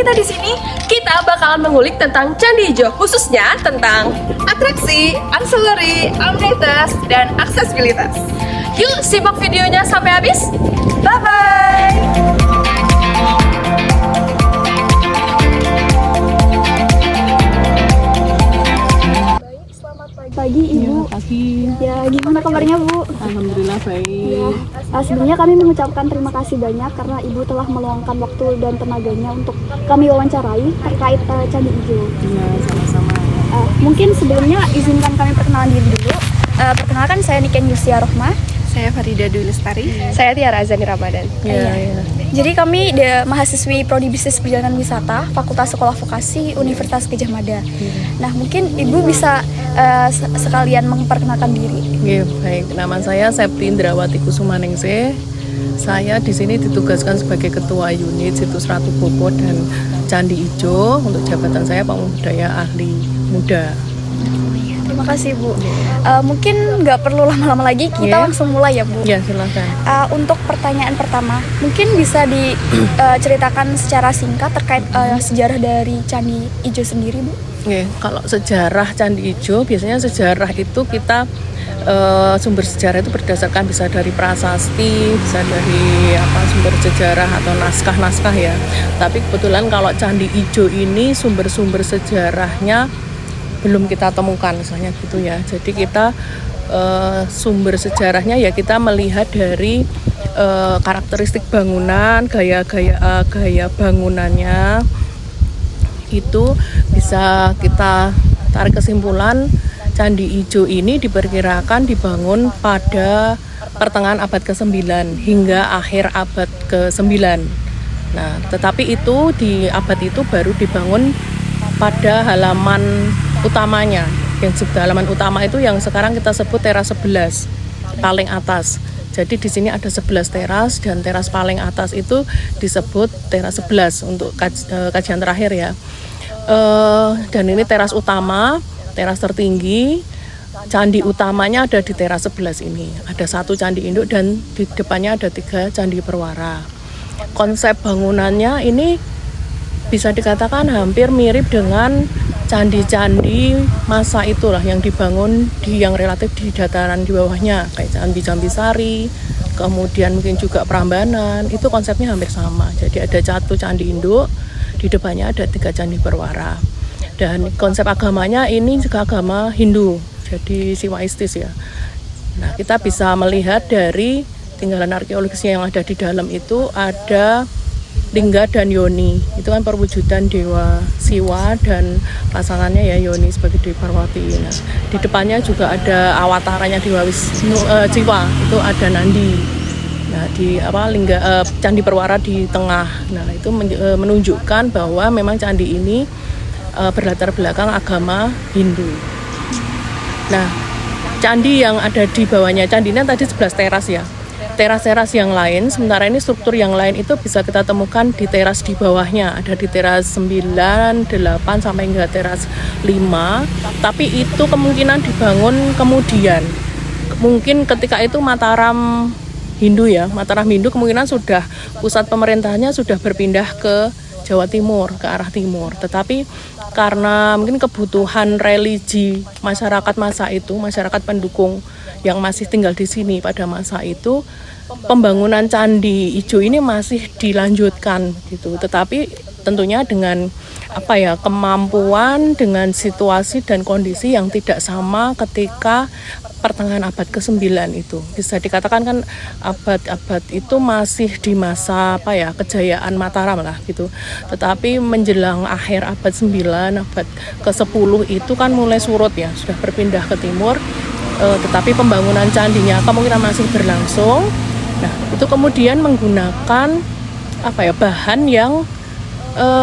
kita di sini, kita bakalan mengulik tentang Candi Ijo, khususnya tentang atraksi, ancillary, amenitas, dan aksesibilitas. Yuk simak videonya sampai habis. Bye-bye! Pagi Ibu. Pagi. Ya, gimana kabarnya Bu? Alhamdulillah baik. Ya, sebelumnya kami mengucapkan terima kasih banyak karena Ibu telah meluangkan waktu dan tenaganya untuk kami wawancarai terkait Candi Ijo. Iya, sama-sama. Mungkin sebelumnya izinkan kami perkenalan diri dulu. Perkenalkan saya Niken Yusia Rohma. Saya Farida Dwi Lestari. Saya Tiara Azani Ramadan. Iya. Jadi kami mahasiswi Prodi Bisnis Perjalanan Wisata Fakultas Sekolah Vokasi Universitas Gadjah Mada. Nah, mungkin Ibu bisa sekalian memperkenalkan diri. Iya, baik. Nama saya Septi Indrawati Kusumaningsih. Saya di sini ditugaskan sebagai Ketua Unit Situs Ratu Boko dan Candi Ijo. Untuk jabatan saya Pemudaya Ahli Muda. Terima kasih Bu. Mungkin nggak perlu lama-lama lagi, kita langsung mulai ya Bu. Ya, silakan. Untuk pertanyaan pertama, mungkin bisa diceritakan secara singkat terkait sejarah dari Candi Ijo sendiri Bu? Oke, kalau sejarah Candi Ijo, biasanya sejarah itu kita sumber sejarah itu berdasarkan bisa dari prasasti, bisa dari sumber sejarah atau naskah-naskah ya. Tapi kebetulan kalau Candi Ijo ini sumber-sumber sejarahnya belum kita temukan misalnya gitu ya. Jadi kita sumber sejarahnya ya kita melihat dari karakteristik bangunan, gaya bangunannya itu bisa kita tarik kesimpulan Candi Ijo ini diperkirakan dibangun pada pertengahan abad ke-9 hingga akhir abad ke-9. Nah, tetapi itu di abad itu baru dibangun pada halaman utamanya. Yang halaman utama itu yang sekarang kita sebut teras 11 paling atas. Jadi di sini ada 11 teras dan teras paling atas itu disebut teras 11 untuk kajian terakhir ya. Dan ini teras utama, teras tertinggi. Candi utamanya ada di teras 11 ini. Ada 1 candi induk dan di depannya ada 3 candi perwara. Konsep bangunannya ini bisa dikatakan hampir mirip dengan candi-candi masa itulah yang dibangun yang relatif di dataran di bawahnya kayak Candi Jambisari, kemudian mungkin juga Prambanan, itu konsepnya hampir sama. Jadi ada 1 candi induk, di depannya ada 3 candi perwara. Dan konsep agamanya ini juga agama Hindu, jadi Siwaistis ya. Nah, kita bisa melihat dari tinggalan arkeologisnya yang ada di dalam itu ada Lingga dan Yoni, itu kan perwujudan Dewa Siwa dan pasangannya ya Yoni sebagai Dewi Parwati. Nah, di depannya juga ada awataranya Dewa Siwa, itu ada Nandi. Nah, di Lingga Candi Perwara di tengah. Nah, itu menunjukkan bahwa memang candi ini berlatar belakang agama Hindu. Nah, candi yang ada di bawahnya, candinya tadi 11 teras ya. Teras-teras yang lain, sementara ini struktur yang lain itu bisa kita temukan di teras di bawahnya. Ada di teras 9, 8 sampai hingga teras 5. Tapi itu kemungkinan dibangun kemudian. Mungkin ketika itu Mataram Hindu ya. Mataram Hindu kemungkinan sudah pusat pemerintahannya sudah berpindah ke Jawa Timur, ke arah timur. Tetapi karena mungkin kebutuhan religi masyarakat masa itu, masyarakat pendukung yang masih tinggal di sini pada masa itu, pembangunan Candi Ijo ini masih dilanjutkan gitu. Tetapi tentunya dengan kemampuan, dengan situasi dan kondisi yang tidak sama ketika pertengahan abad ke-9 itu. Bisa dikatakan kan abad-abad itu masih di masa kejayaan Mataram lah gitu. Tetapi menjelang akhir abad 9, abad ke-10 itu kan mulai surut ya, sudah berpindah ke timur. Tetapi pembangunan candinya kemungkinan masih berlangsung. Nah, itu kemudian menggunakan bahan yang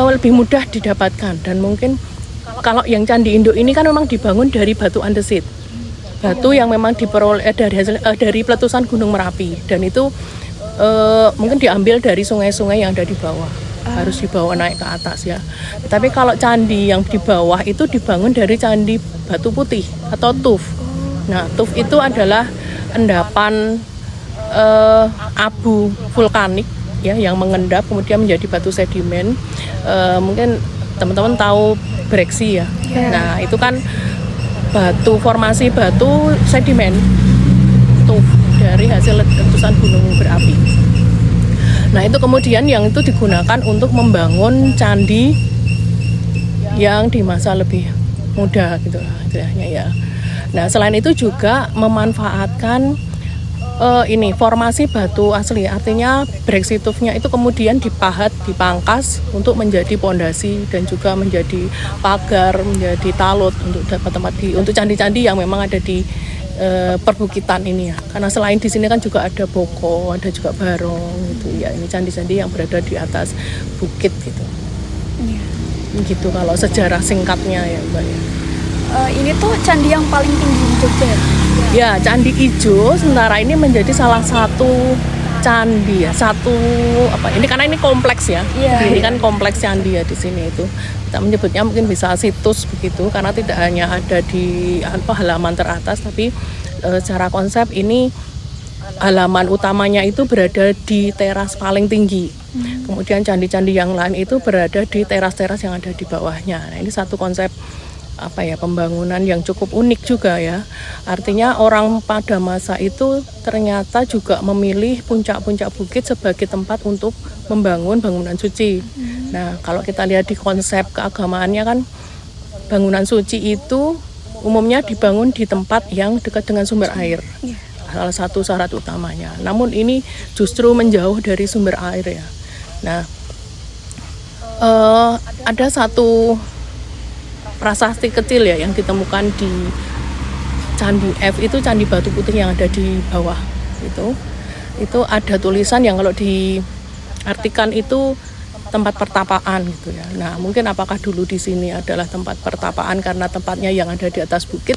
lebih mudah didapatkan, dan mungkin kalau yang candi induk ini kan memang dibangun dari batu andesit. Batu yang memang diperoleh dari peletusan Gunung Merapi, dan itu mungkin diambil dari sungai-sungai yang ada di bawah. Harus dibawa naik ke atas ya. Tapi kalau candi yang di bawah itu dibangun dari candi batu putih atau tuf. Nah, tuf itu adalah endapan abu vulkanik ya yang mengendap kemudian menjadi batu sedimen. mungkin teman-teman tahu breksi ya. Nah itu kan formasi batu sedimen tuh dari hasil letusan gunung berapi. Nah itu kemudian yang itu digunakan untuk membangun candi yang di masa lebih muda gitu lah istilahnya ya. Nah selain itu juga memanfaatkan formasi batu asli, artinya breksi tufnya itu kemudian dipahat, dipangkas untuk menjadi pondasi dan juga menjadi pagar, menjadi talut untuk tempat untuk candi-candi yang memang ada di perbukitan ini ya. Karena selain di sini kan juga ada Boko, ada juga Barong gitu ya. Ini candi-candi yang berada di atas bukit gitu. Gitu kalau sejarah singkatnya ya Mbak ya. Ini tuh candi yang paling tinggi di Jogja ya? Ya, Candi Ijo sementara ini menjadi salah satu candi ya. Ini karena ini kompleks ya. Ini kan kompleks candi ya di sini itu. Kita menyebutnya mungkin bisa situs begitu karena tidak hanya ada di halaman teratas tapi secara konsep ini halaman utamanya itu berada di teras paling tinggi. Kemudian candi-candi yang lain itu berada di teras-teras yang ada di bawahnya. Nah, ini satu konsep pembangunan yang cukup unik juga ya. Artinya orang pada masa itu ternyata juga memilih puncak-puncak bukit sebagai tempat untuk membangun bangunan suci. Nah, kalau kita lihat di konsep keagamaannya kan bangunan suci itu umumnya dibangun di tempat yang dekat dengan sumber air. Salah satu syarat utamanya. Namun ini justru menjauh dari sumber air ya. Nah, ada satu prasasti kecil ya yang ditemukan di Candi F itu candi batu putih yang ada di bawah itu ada tulisan yang kalau diartikan itu tempat pertapaan gitu ya. Nah mungkin apakah dulu di sini adalah tempat pertapaan karena tempatnya yang ada di atas bukit.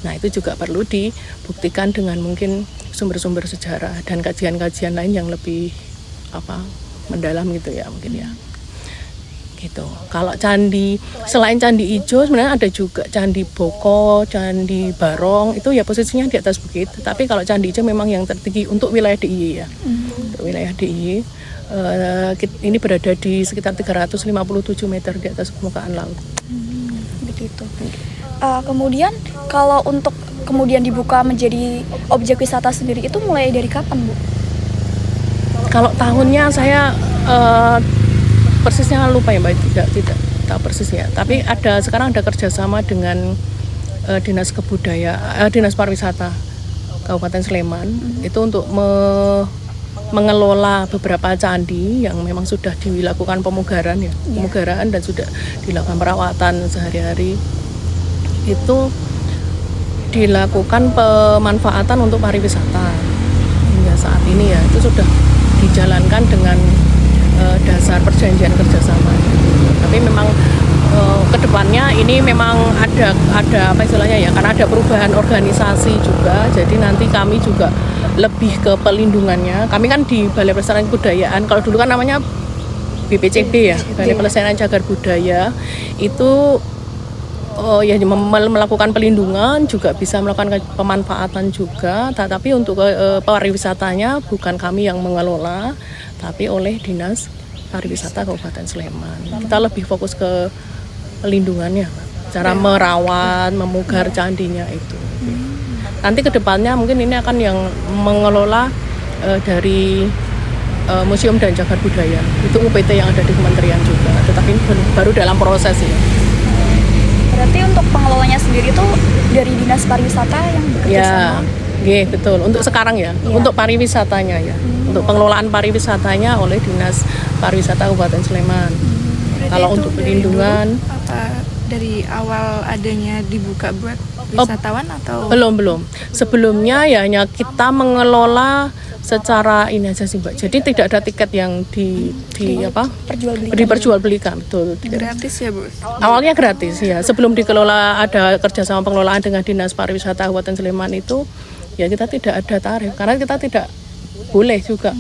Nah itu juga perlu dibuktikan dengan mungkin sumber-sumber sejarah dan kajian-kajian lain yang lebih mendalam gitu ya mungkin ya. Gitu. Kalau selain Candi Ijo sebenarnya ada juga Candi Boko, Candi Barong itu ya posisinya di atas bukit. Tapi kalau Candi Ijo memang yang tertinggi untuk wilayah DIY ya. Untuk wilayah DIY ini berada di sekitar 357 meter di atas permukaan laut. Begitu. Kemudian kalau untuk kemudian dibuka menjadi objek wisata sendiri itu mulai dari kapan, Bu? Kalau tahunnya saya persisnya lupa ya Mbak, tidak tahu persisnya. Tapi sekarang ada kerjasama dengan Dinas Pariwisata Kabupaten Sleman itu untuk mengelola beberapa candi yang memang sudah dilakukan pemugaran dan sudah dilakukan perawatan sehari-hari. Itu dilakukan pemanfaatan untuk pariwisata hingga saat ini ya itu sudah dijalankan dengan dasar perjanjian kerjasama. Tapi memang kedepannya ini memang ada istilahnya ya karena ada perubahan organisasi juga. Jadi nanti kami juga lebih ke pelindungannya. Kami kan di Balai Pelestarian Kebudayaan. Kalau dulu kan namanya BPCB ya, Balai Pelestarian Cagar Budaya itu melakukan pelindungan juga bisa melakukan pemanfaatan juga. Tetapi untuk pariwisatanya bukan kami yang mengelola, tapi oleh Dinas Pariwisata Kabupaten Sleman. Kita lebih fokus ke pelindungannya, cara merawat, memugar candinya itu. Nanti kedepannya mungkin ini akan yang mengelola dari Museum dan Cagar Budaya. Itu UPT yang ada di Kementerian juga, tetapi baru dalam proses ya. Berarti untuk pengelolanya sendiri itu dari Dinas Pariwisata yang bekerja sama? Iya, betul. Untuk sekarang ya, untuk pariwisatanya ya. Untuk pengelolaan pariwisatanya oleh Dinas Pariwisata Kabupaten Sleman. Kalau untuk pelindungan dari awal adanya dibuka buat wisatawan atau belum. Sebelumnya ya hanya kita mengelola secara ini aja sih Mbak. Jadi tidak ada tiket yang diperjualbelikan, betul. Gratis ya Bu? Awalnya gratis ya. Sebelum dikelola ada kerjasama pengelolaan dengan Dinas Pariwisata Kabupaten Sleman itu ya kita tidak ada tarif karena kita tidak boleh juga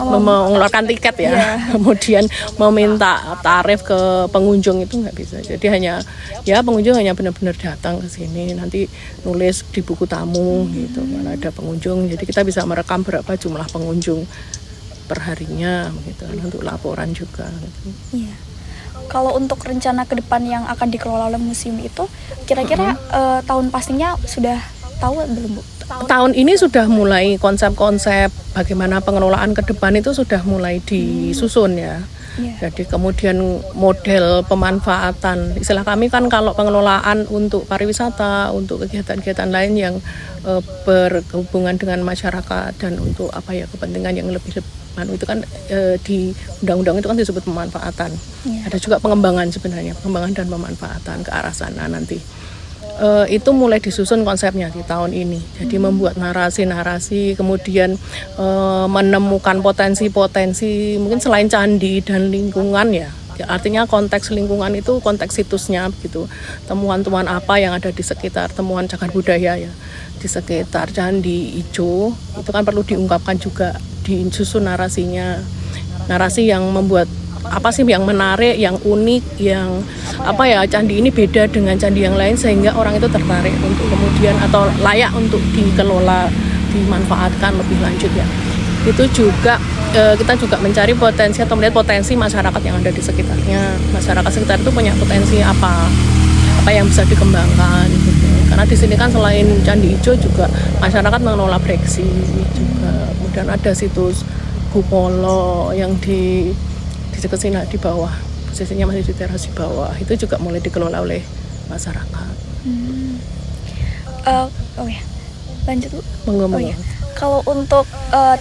mengeluarkan tiket ya. Kemudian meminta tarif ke pengunjung itu nggak bisa. Jadi pengunjung hanya benar-benar datang ke sini, nanti nulis di buku tamu gitu. Mana ada pengunjung, jadi kita bisa merekam berapa jumlah pengunjung perharinya gitu, untuk laporan juga gitu. Iya. Kalau untuk rencana ke depan yang akan dikelola oleh museum itu, kira-kira tahun pastinya sudah tahu belum, Bu? Tahun ini sudah mulai konsep-konsep bagaimana pengelolaan ke depan itu sudah mulai disusun ya. Iya. Jadi kemudian model pemanfaatan, istilah kami kan kalau pengelolaan untuk pariwisata, untuk kegiatan-kegiatan lain yang berhubungan dengan masyarakat dan untuk apa ya kepentingan yang lebih itu kan di undang-undang itu kan disebut pemanfaatan. Iya. Ada juga pengembangan sebenarnya, pengembangan dan pemanfaatan ke arah sana nanti. Itu mulai disusun konsepnya di tahun ini. Jadi membuat narasi-narasi, kemudian menemukan potensi-potensi mungkin selain candi dan lingkungan ya. Artinya konteks lingkungan itu konteks situsnya gitu. Temuan-temuan apa yang ada di sekitar, temuan cagar budaya ya di sekitar Candi Ijo itu kan perlu diungkapkan juga, disusun narasinya. Narasi yang membuat apa sih yang menarik, yang unik, yang apa ya candi ini beda dengan candi yang lain sehingga orang itu tertarik untuk kemudian atau layak untuk dikelola, dimanfaatkan lebih lanjut ya. Itu juga kita juga mencari potensi atau melihat potensi masyarakat yang ada di sekitarnya. Masyarakat sekitar itu punya potensi apa yang bisa dikembangkan gitu. Karena di sini kan selain Candi Ijo juga masyarakat mengelola Breksi juga. Kemudian ada situs Gupolo yang di dekat sini di bawah, posisinya masih di teras di bawah, itu juga mulai dikelola oleh masyarakat. Oh ya, lanjut Bu. Monggo. Oh ya, kalau untuk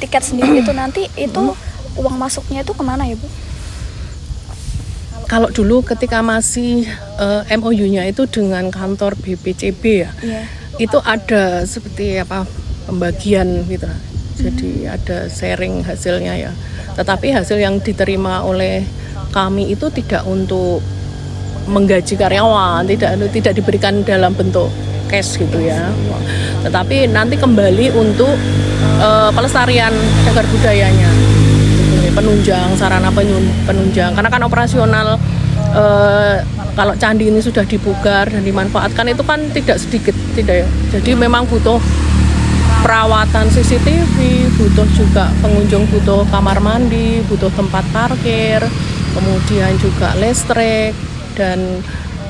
tiket sendiri itu nanti itu uang masuknya itu kemana ya Bu? Kalau dulu ketika masih MOU-nya itu dengan kantor BPCB ya, Iya. itu ada seperti apa pembagian gitu. Jadi ada sharing hasilnya ya. Tetapi hasil yang diterima oleh kami itu tidak untuk menggaji karyawan, tidak diberikan dalam bentuk cash gitu ya. Tetapi nanti kembali untuk pelestarian cagar budayanya, penunjang, sarana penunjang. Karena kan operasional kalau candi ini sudah dipugar dan dimanfaatkan itu kan tidak sedikit, tidak ya. Jadi memang butuh perawatan CCTV, butuh juga pengunjung butuh kamar mandi, butuh tempat parkir, kemudian juga listrik dan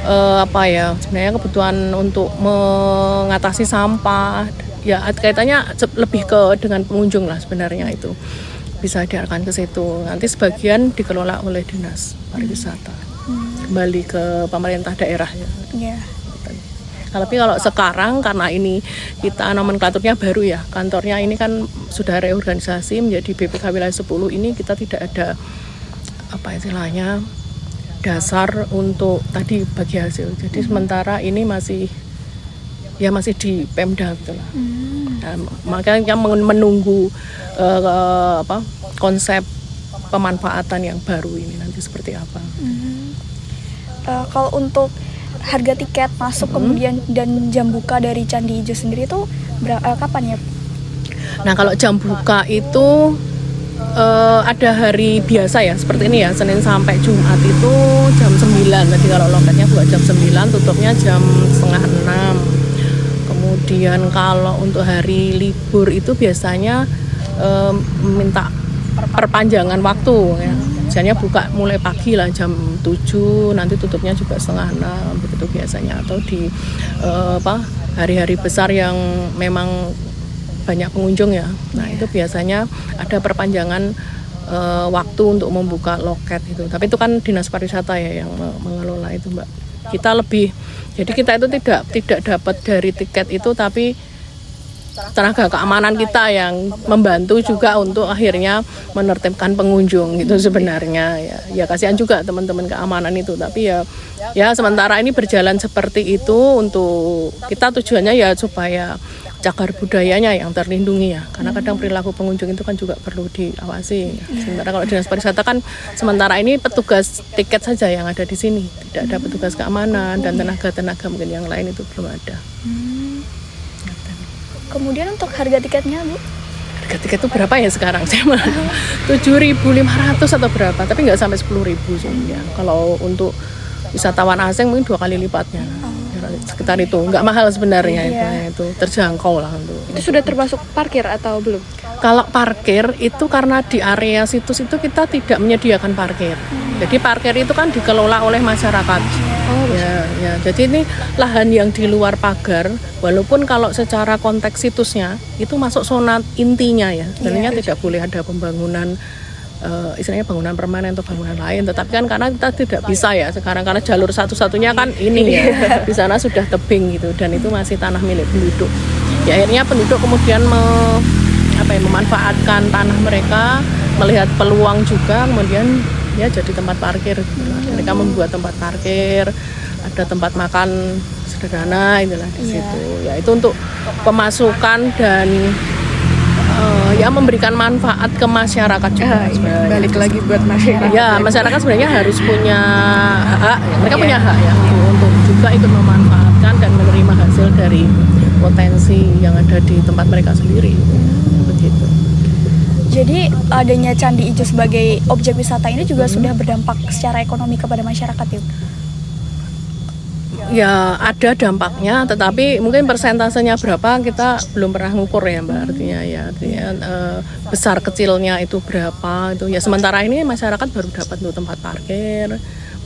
sebenarnya kebutuhan untuk mengatasi sampah ya kaitannya lebih ke dengan pengunjung lah sebenarnya itu bisa diarahkan ke situ. Nanti sebagian dikelola oleh dinas pariwisata kembali ke pemerintah daerah ya. Iya. Tapi kalau sekarang karena ini kita nomenklaturnya baru ya, kantornya ini kan sudah reorganisasi menjadi BPK Wilayah 10 ini kita tidak ada apa istilahnya dasar untuk tadi bagi hasil. Jadi sementara ini masih di Pemda gitu lah. Nah, makanya menunggu konsep pemanfaatan yang baru ini nanti seperti apa. Kalau untuk harga tiket masuk kemudian dan jam buka dari Candi Ijo sendiri itu kapan ya? Nah kalau jam buka itu ada hari biasa ya seperti ini ya, Senin sampai Jumat itu jam 9. Tadi kalau loketnya buka jam 9, tutupnya jam 5:30. Kemudian kalau untuk hari libur itu biasanya minta perpanjangan waktu ya. Biasanya buka mulai pagi lah jam 7, nanti tutupnya juga 5:30 begitu biasanya. Atau di hari-hari besar yang memang banyak pengunjung ya. Nah itu biasanya ada perpanjangan waktu untuk membuka loket itu. Tapi itu kan dinas pariwisata ya yang mengelola itu Mbak. Kita lebih, jadi kita itu tidak dapat dari tiket itu, tapi tenaga keamanan kita yang membantu juga untuk akhirnya menertibkan pengunjung gitu sebenarnya ya kasihan juga teman-teman keamanan itu, tapi ya sementara ini berjalan seperti itu untuk kita tujuannya ya supaya cagar budayanya yang terlindungi ya, karena kadang perilaku pengunjung itu kan juga perlu diawasi. Sementara kalau dinas pariwisata kan sementara ini petugas tiket saja yang ada di sini, tidak ada petugas keamanan dan tenaga mungkin yang lain itu belum ada. Kemudian untuk harga tiketnya Bu? Harga tiket itu berapa ya sekarang? Saya 7.500 atau berapa, tapi nggak sampai 10.000 sih ya. Kalau untuk wisatawan asing mungkin 2 kali lipatnya. Ya, sekitar itu. Nggak mahal sebenarnya Iya. itu terjangkau lah untuk. Itu sudah termasuk parkir atau belum? Kalau parkir itu karena di area situs itu kita tidak menyediakan parkir. Jadi parkir itu kan dikelola oleh masyarakat. Ya. Jadi ini lahan yang di luar pagar, walaupun kalau secara konteks situsnya itu masuk zona intinya ya. Sebenarnya tidak boleh ada pembangunan istilahnya bangunan permanen atau bangunan lain, tetapi kan karena kita tidak bisa ya sekarang karena jalur satu-satunya kan ini ya. Di sana sudah tebing gitu dan itu masih tanah milik penduduk. Ya akhirnya penduduk kemudian memanfaatkan tanah mereka, melihat peluang juga, kemudian ya jadi tempat parkir. Mereka membuat tempat parkir, ada tempat makan sederhana itulah di situ. Ya itu untuk pemasukan dan ya memberikan manfaat ke masyarakat juga. Balik lagi buat masyarakat. Ya masyarakat sebenarnya harus punya hak, mereka punya hak ya untuk juga ikut memanfaatkan dan menerima hasil dari potensi yang ada di tempat mereka sendiri. Begitu. Jadi adanya Candi Ijo sebagai objek wisata ini juga sudah berdampak secara ekonomi kepada masyarakat ya? Ya ada dampaknya, tetapi mungkin persentasenya berapa kita belum pernah ngukur ya Mbak. Artinya besar kecilnya itu berapa itu ya. Sementara ini masyarakat baru dapat untuk tempat parkir.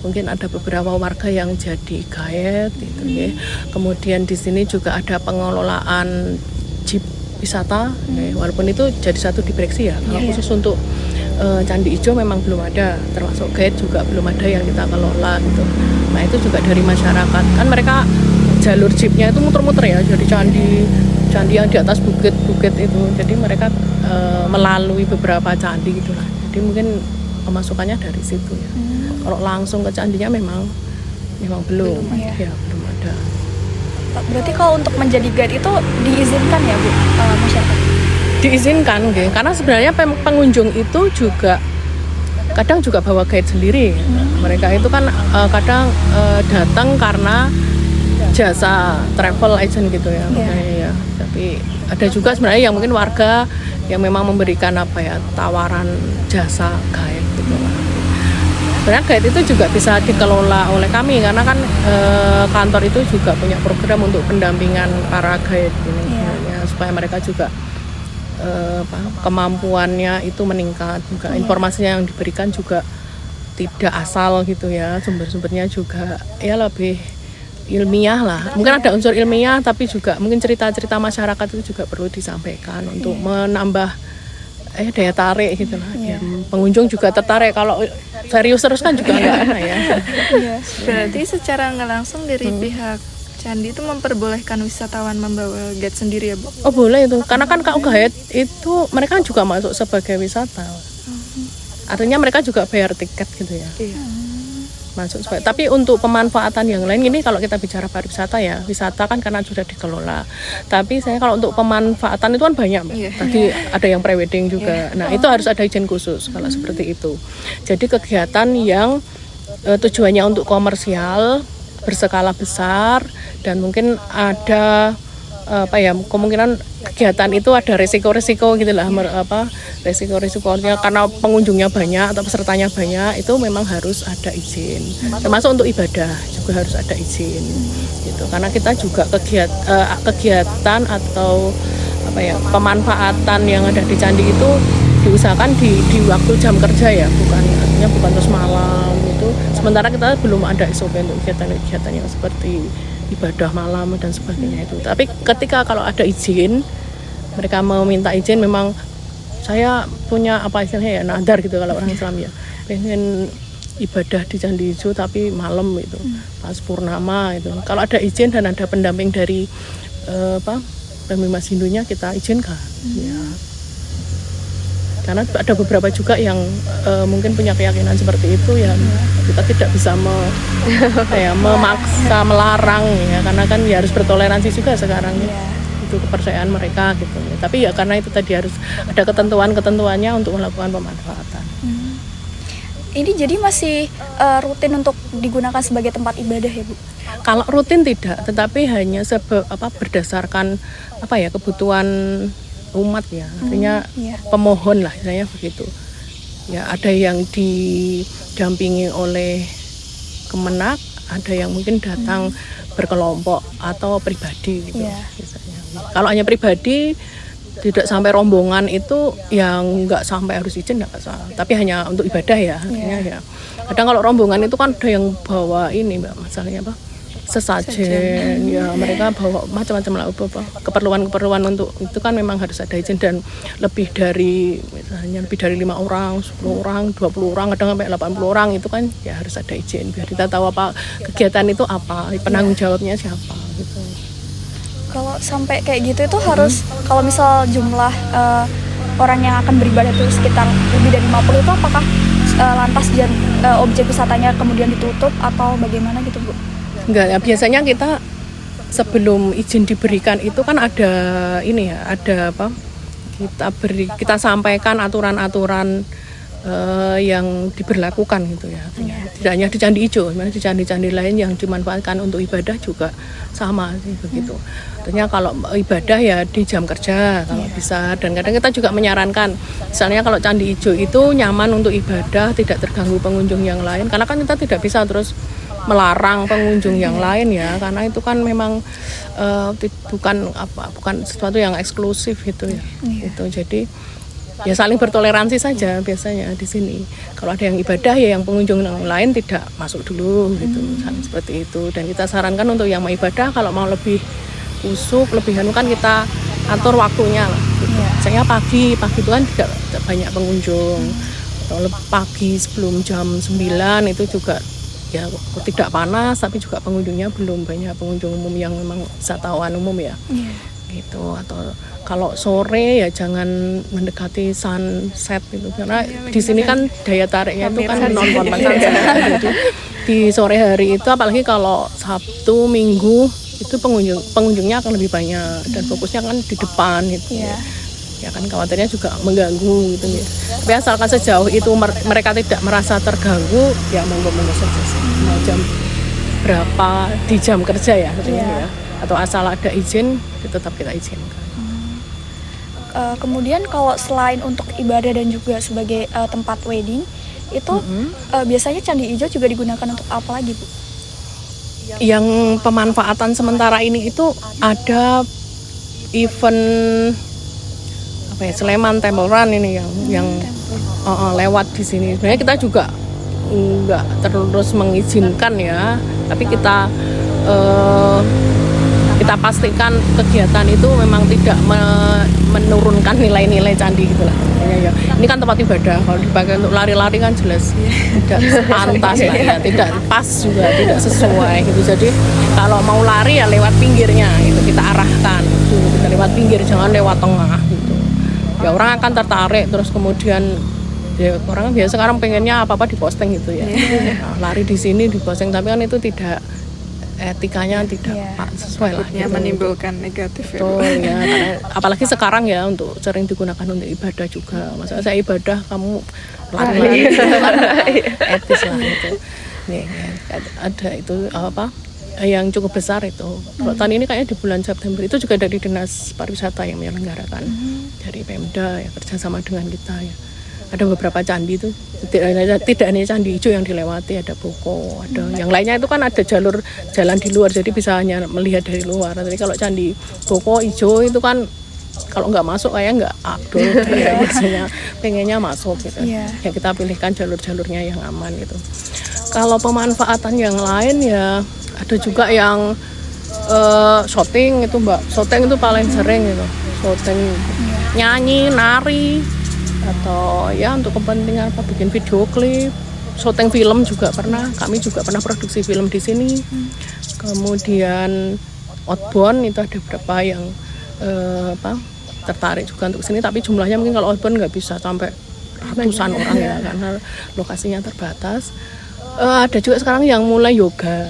Mungkin ada beberapa warga yang jadi guide gitu ya. Kemudian di sini juga ada pengelolaan jeep wisata, walaupun itu jadi satu direksi ya. Kalau khusus untuk Candi Ijo memang belum ada, termasuk guide juga belum ada yang kita kelola gitu. Nah itu juga dari masyarakat, kan mereka jalur jeepnya itu muter-muter ya, jadi candi yang di atas bukit-bukit itu, jadi mereka melalui beberapa candi gitu lah. Jadi mungkin pemasukannya dari situ ya. Kalau langsung ke candinya memang belum belum ada. Berarti kalau untuk menjadi guide itu diizinkan ya Bu masyarakat? Diizinkan, karena sebenarnya pengunjung itu juga kadang juga bawa guide sendiri. Mereka itu kan kadang datang karena jasa travel agent gitu ya. Ya. Tapi ada juga sebenarnya yang mungkin warga yang memang memberikan tawaran jasa guide gitu lah. Sebenarnya guide itu juga bisa dikelola oleh kami karena kan kantor itu juga punya program untuk pendampingan para guide ini, supaya mereka juga kemampuannya itu meningkat juga, informasinya yang diberikan juga tidak asal gitu ya, sumber-sumbernya juga ya lebih ilmiah lah. Mungkin ada unsur ilmiah tapi juga mungkin cerita-cerita masyarakat itu juga perlu disampaikan untuk menambah daya tarik gitu lah. Ya, pengunjung juga tertarik, kalau serius terus kan juga enggak enak ya. Berarti secara nggak langsung dari pihak Candi itu memperbolehkan wisatawan membawa guide sendiri ya Bu? Oh boleh itu, karena kan kalau guide itu mereka juga masuk sebagai wisata. Artinya mereka juga bayar tiket gitu ya. Masuk sebagai, tapi untuk pemanfaatan yang lain ini kalau kita bicara pariwisata ya, wisata kan karena sudah dikelola. Tapi saya kalau untuk pemanfaatan itu kan banyak Mbak. Tadi ada yang prewedding juga. Nah itu harus ada izin khusus kalau seperti itu. Jadi kegiatan yang tujuannya untuk komersial berskala besar dan mungkin ada kemungkinan kegiatan itu ada resiko-resiko gitu lah, resiko-resikonya karena pengunjungnya banyak atau pesertanya banyak, itu memang harus ada izin. Termasuk untuk ibadah juga harus ada izin gitu, karena kita juga kegiatan atau pemanfaatan yang ada di candi itu diusahakan di waktu jam kerja ya, bukan terus malam itu. Sementara kita belum ada SOP untuk kegiatan-kegiatan yang seperti ibadah malam dan sebagainya itu. Tapi ketika kalau ada izin, mereka mau minta izin, memang saya punya istilahnya nadar gitu kalau orang Islam ya, pengen ibadah di Candi Ijo tapi malam itu pas purnama itu. Kalau ada izin dan ada pendamping dari Pemim Mas Hindunya, kita izinkan. Ya. Karena ada beberapa juga yang mungkin punya keyakinan seperti itu ya, kita tidak bisa memaksa, melarang ya, karena kan ya harus bertoleransi juga sekarang ya. Itu kepercayaan mereka gitu ya. Tapi ya karena itu tadi harus ada ketentuannya untuk melakukan pemanfaatan. Ini jadi masih rutin untuk digunakan sebagai tempat ibadah ya Bu? Kalau rutin tidak, tetapi hanya berdasarkan kebutuhan umat ya, artinya pemohon lah istilahnya begitu ya. Ada yang didampingi oleh Kemenak, ada yang mungkin datang berkelompok atau pribadi gitu. Iya. Biasanya. Kalau hanya pribadi tidak sampai rombongan itu yang nggak sampai harus izin nggak masalah, tapi hanya untuk ibadah ya. Ya. Kadang kalau rombongan itu kan ada yang bawa ini Mbak, masalahnya apa? Sesajen ya, mereka bawa macam-macam lah keperluan untuk itu kan memang harus ada izin, dan lebih dari misalnya lebih dari 5 orang, 10 orang, 20 orang, kadang sampai 80 orang itu kan ya harus ada izin biar kita tahu apa kegiatan itu apa, penanggung jawabnya siapa gitu. Kalau sampai kayak gitu itu harus, kalau misal jumlah orang yang akan beribadah itu sekitar lebih dari 50 itu apakah lantas objek wisatanya kemudian ditutup atau bagaimana gitu Bu? Enggak, ya, biasanya kita sebelum izin diberikan itu kan ada ini ya, ada apa? Kita sampaikan aturan-aturan yang diberlakukan gitu ya. Tidak hanya di Candi Ijo, di candi-candi lain yang dimanfaatkan untuk ibadah juga sama sih begitu. Tentunya kalau ibadah ya di jam kerja kalau bisa, dan kadang kita juga menyarankan misalnya kalau Candi Ijo itu nyaman untuk ibadah, tidak terganggu pengunjung yang lain, karena kan kita tidak bisa terus melarang pengunjung yang lain ya, karena itu kan memang bukan sesuatu yang eksklusif gitu ya. Gitu. Jadi ya saling bertoleransi saja biasanya di sini. Kalau ada yang ibadah ya yang pengunjung yang lain tidak masuk dulu gitu, seperti itu. Dan kita sarankan untuk yang mau ibadah kalau mau lebih kusuk, lebih kan kita atur waktunya lah. Gitu. Misalnya pagi itu kan tidak banyak pengunjung. Atau pagi sebelum jam 9 itu juga ya tidak panas, tapi juga pengunjungnya belum banyak pengunjung umum yang memang wisatawan umum ya. Gitu. Atau kalau sore ya jangan mendekati sunset gitu, karena di sini kan daya tariknya itu kan nonton sunset. Jadi di sore hari itu apalagi kalau Sabtu Minggu itu pengunjungnya akan lebih banyak dan fokusnya kan di depan gitu. Ya kan khawatirnya juga mengganggu gitu ya. Tapi asalkan sejauh itu mereka tidak merasa terganggu ya monggo saja sih. Mau jam berapa di jam kerja ya ya. Atau asal ada izin tetap kita izinkan. Kemudian kalau selain untuk ibadah dan juga sebagai tempat wedding itu biasanya Candi Ijo juga digunakan untuk apa lagi Bu? Yang pemanfaatan sementara ini itu ada event apa ya, Sleman Temple Run ini yang lewat di sini. Sebenarnya kita juga nggak terus mengizinkan ya, tapi kita pastikan kegiatan itu memang tidak menurunkan nilai-nilai candi gitulah. Ya. Ini kan tempat ibadah, kalau dipakai untuk lari-lari kan jelas tidak pantas lah ya, tidak pas juga, tidak sesuai gitu. Jadi kalau mau lari ya lewat pinggirnya itu kita arahkan, kita lewat pinggir, jangan lewat tengah gitu. Ya orang akan tertarik, terus kemudian ya orang biasa sekarang pengennya apa-apa diposting gitu ya. Nah, lari di sini diposting, tapi kan itu tidak etikanya tidak sesuai lah gitu. Menimbulkan negatif ya. Ya, apalagi sekarang ya untuk sering digunakan untuk ibadah juga. Masa saya ibadah kamu lari-lari etis lah itu. Nih, ada itu apa yang cukup besar itu. Kalau tahun ini kayaknya di bulan September itu juga dari Dinas Pariwisata yang menyelenggarakan dari Pemda ya, kerjasama dengan kita ya. Ada beberapa candi itu tidak hanya Candi Ijo yang dilewati, ada Boko, ada yang lainnya itu kan ada jalan di luar, jadi bisa hanya melihat dari luar. Jadi kalau Candi Boko Ijo itu kan kalau nggak masuk kayak nggak abdul ya, biasanya pengennya masuk gitu. Ya kita pilihkan jalur-jalurnya yang aman gitu. Kalau pemanfaatan yang lain ya ada juga yang syuting itu Mbak, syuting itu paling sering gitu, syuting nyanyi, nari, atau ya untuk kepentingan apa bikin video klip, syuting film juga pernah, kami juga pernah produksi film di sini. Kemudian outbound itu ada beberapa yang tertarik juga untuk sini, tapi jumlahnya mungkin kalau outbound nggak bisa sampai ratusan orang ya karena lokasinya terbatas. Ada juga sekarang yang mulai yoga.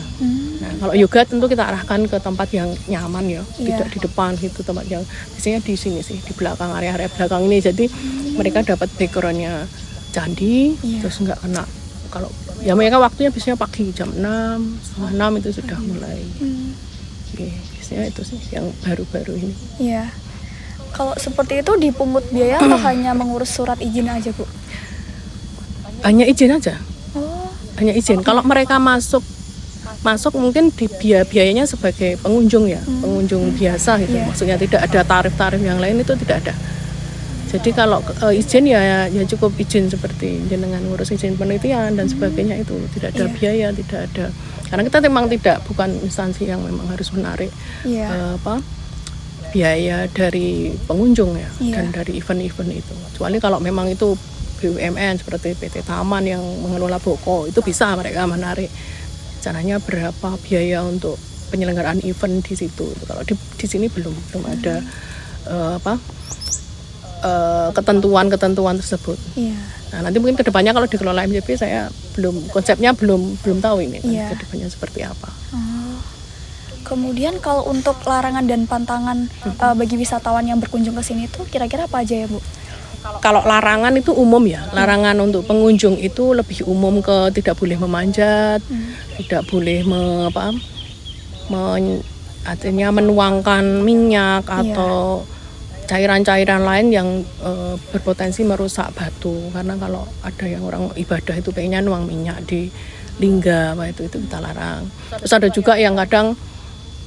Nah, kalau yoga tentu kita arahkan ke tempat yang nyaman ya, tidak di depan gitu, tempat yang biasanya di sini sih, di belakang, area-area belakang ini. Jadi mereka dapat backgroundnya candi, terus nggak kena. Kalau ya mereka waktunya biasanya pagi jam 6, setengah 6 itu sudah mulai. Biasanya itu sih yang baru-baru ini. Iya. Kalau seperti itu dipungut biaya atau hanya mengurus surat izin aja Bu? Hanya izin aja. Hanya izin. Kalau mereka masuk masuk mungkin di biayanya sebagai pengunjung ya, pengunjung biasa gitu. Maksudnya tidak ada tarif-tarif yang lain, itu tidak ada. Jadi kalau izin ya cukup izin seperti jenengan ngurus izin penelitian dan sebagainya, itu tidak ada biaya, tidak ada. Karena kita memang bukan instansi yang memang harus menarik biaya dari pengunjung ya, dan dari event-event itu. Kecuali kalau memang itu BUMN seperti PT Taman yang mengelola Boko, itu bisa mereka menarik. Caranya berapa biaya untuk penyelenggaraan event di situ. Kalau di sini belum ada ketentuan tersebut. Nah, nanti mungkin kedepannya kalau dikelola MJP saya konsepnya belum tahu ini kedepannya seperti apa. Kemudian kalau untuk larangan dan pantangan bagi wisatawan yang berkunjung ke sini itu kira-kira apa aja ya, Bu? Kalau larangan itu umum ya, larangan untuk pengunjung itu lebih umum ke tidak boleh memanjat, tidak boleh artinya menuangkan minyak atau cairan-cairan lain yang berpotensi merusak batu. Karena kalau ada yang orang ibadah itu pengennya nuang minyak di lingga, itu kita larang. Terus ada juga yang kadang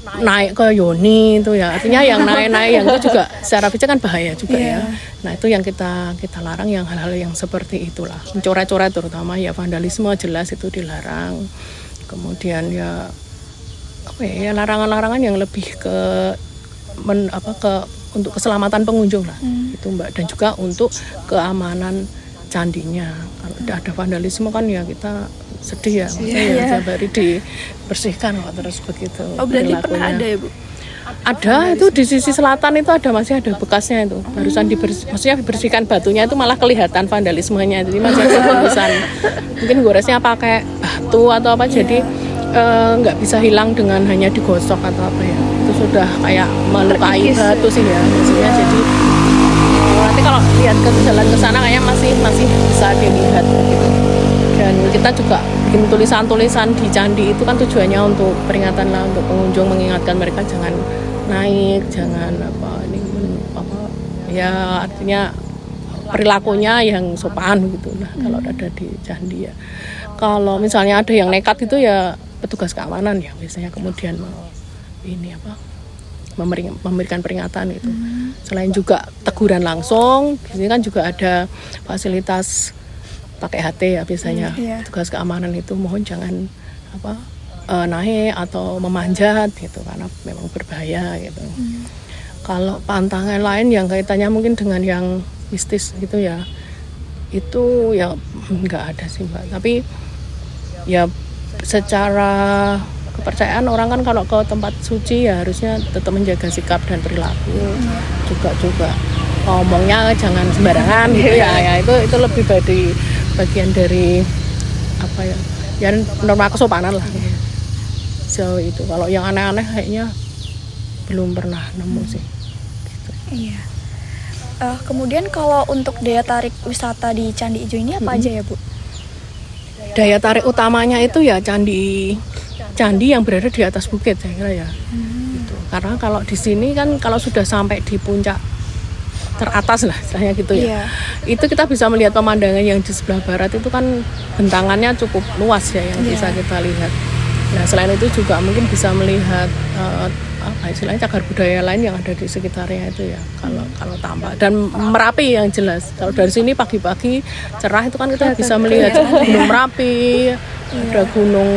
naik ke yoni itu ya, artinya yang naik yang itu juga secara fisik kan bahaya juga ya. Nah itu yang kita larang, yang hal-hal yang seperti itulah, mencoret-coret terutama ya, vandalisme jelas itu dilarang. Kemudian ya larangan-larangan yang lebih untuk keselamatan pengunjung lah, itu Mbak, dan juga untuk keamanan candinya. Kalau ada vandalisme kan ya kita sedih ya, maksudnya tiap hari dibersihkan kok terus begitu. Oh berarti pernah ada ya Bu? Ada, itu di sisi selatan itu masih ada bekasnya itu. Barusan maksudnya dibersihkan batunya itu malah kelihatan vandalismenya. Jadi masih ada tulisan. Mungkin goresnya pakai batu atau apa, jadi nggak bisa hilang dengan hanya digosok atau apa ya. Itu sudah kayak melukai batu sih ya. Maksudnya jadi nanti kalau lihat ke jalan ke sana kayaknya masih bisa dilihat gitu. Dan kita juga bikin tulisan-tulisan di candi itu kan tujuannya untuk peringatan lah, untuk pengunjung, mengingatkan mereka jangan naik, jangan ya artinya perilakunya yang sopan gitu lah kalau ada di candi ya. Kalau misalnya ada yang nekat itu ya petugas keamanan ya biasanya kemudian memberikan peringatan itu. Selain juga teguran langsung, di sini kan juga ada fasilitas pakai HT ya biasanya. Tugas keamanan itu mohon jangan naik atau memanjat gitu karena memang berbahaya gitu. Kalau pantangan lain yang kaitannya mungkin dengan yang mistis gitu ya, itu ya nggak ada sih Mbak. Tapi ya secara kepercayaan orang kan kalau ke tempat suci ya harusnya tetap menjaga sikap dan perilaku. Juga ngomongnya jangan sembarangan gitu ya itu lebih bagian dari norma kesopanan lah. So itu kalau yang aneh-aneh kayaknya belum pernah nemu sih. Gitu. Iya. Kemudian kalau untuk daya tarik wisata di Candi Ijo ini apa aja ya Bu? Daya tarik utamanya itu ya candi yang berada di atas bukit saya kira ya. Gitu. Karena kalau di sini kan kalau sudah sampai di puncak teratas lah istilahnya gitu ya. Itu kita bisa melihat pemandangan yang di sebelah barat itu kan bentangannya cukup luas ya yang bisa kita lihat. Nah selain itu juga mungkin bisa melihat istilahnya cagar budaya lain yang ada di sekitarnya itu ya. Kalau tambah dan Merapi yang jelas. Kalau dari sini pagi-pagi cerah itu kan kita bisa melihat Gunung Merapi, ada gunung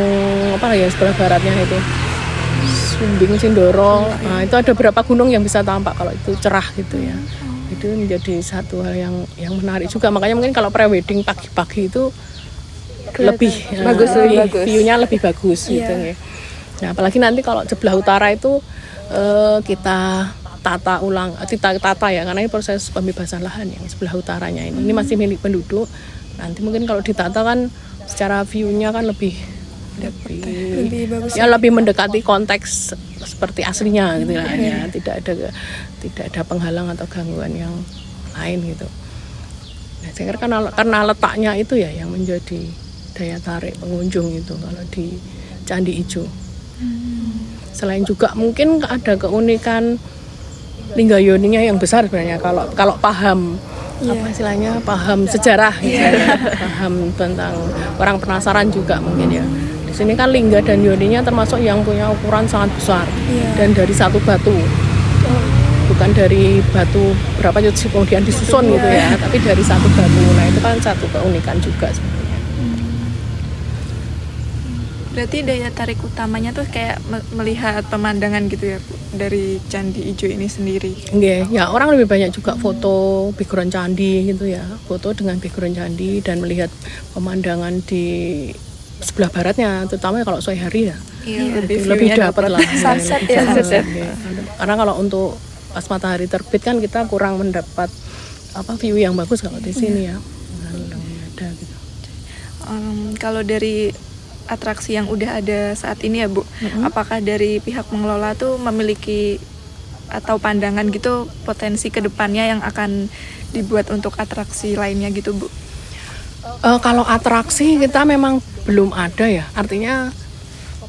sebelah baratnya itu. Sumbing Sindoro. Nah, itu ada beberapa gunung yang bisa tampak kalau itu cerah gitu ya. Itu menjadi satu hal yang menarik juga, makanya mungkin kalau pre-wedding pagi-pagi itu lebih bagus, view-nya lebih bagus gitu ya. Nah, apalagi nanti kalau sebelah utara itu kita tata ya, karena ini proses pembebasan lahan yang sebelah utaranya ini masih milik penduduk. Nanti mungkin kalau ditata kan secara view-nya kan lebih bagus ya, lebih mendekati konteks seperti aslinya gitu lah ya. Tidak ada penghalang atau gangguan yang lain gitu. Nah, saya kira karena letaknya itu ya yang menjadi daya tarik pengunjung itu kalau di Candi Ijo. Selain juga mungkin ada keunikan linggayoninya yang besar sebenarnya kalau paham paham sejarah gitu ya. Paham tentang orang penasaran juga mungkin ya. Di Di sini kan lingga dan yoninya termasuk yang punya ukuran sangat besar dan dari satu batu, bukan dari batu berapa kemudian disusun gitu ya, tapi dari satu batu. Nah itu kan satu keunikan juga sebenarnya. Berarti daya tarik utamanya tuh kayak melihat pemandangan gitu ya Bu, dari Candi Ijo ini sendiri. Nggih, ya orang lebih banyak juga foto background candi gitu ya, foto dengan background candi dan melihat pemandangan di sebelah baratnya, terutama kalau sore hari ya. Iya, Lebih dapat lah. Sunset Lebih ya. sunset. Karena kalau untuk pas matahari terbit kan kita kurang mendapat view yang bagus kalau di sini ya. Ada gitu. Kalau dari atraksi yang udah ada saat ini ya Bu, apakah dari pihak pengelola tuh memiliki atau pandangan gitu potensi kedepannya yang akan dibuat untuk atraksi lainnya gitu Bu? Kalau atraksi kita memang belum ada ya, artinya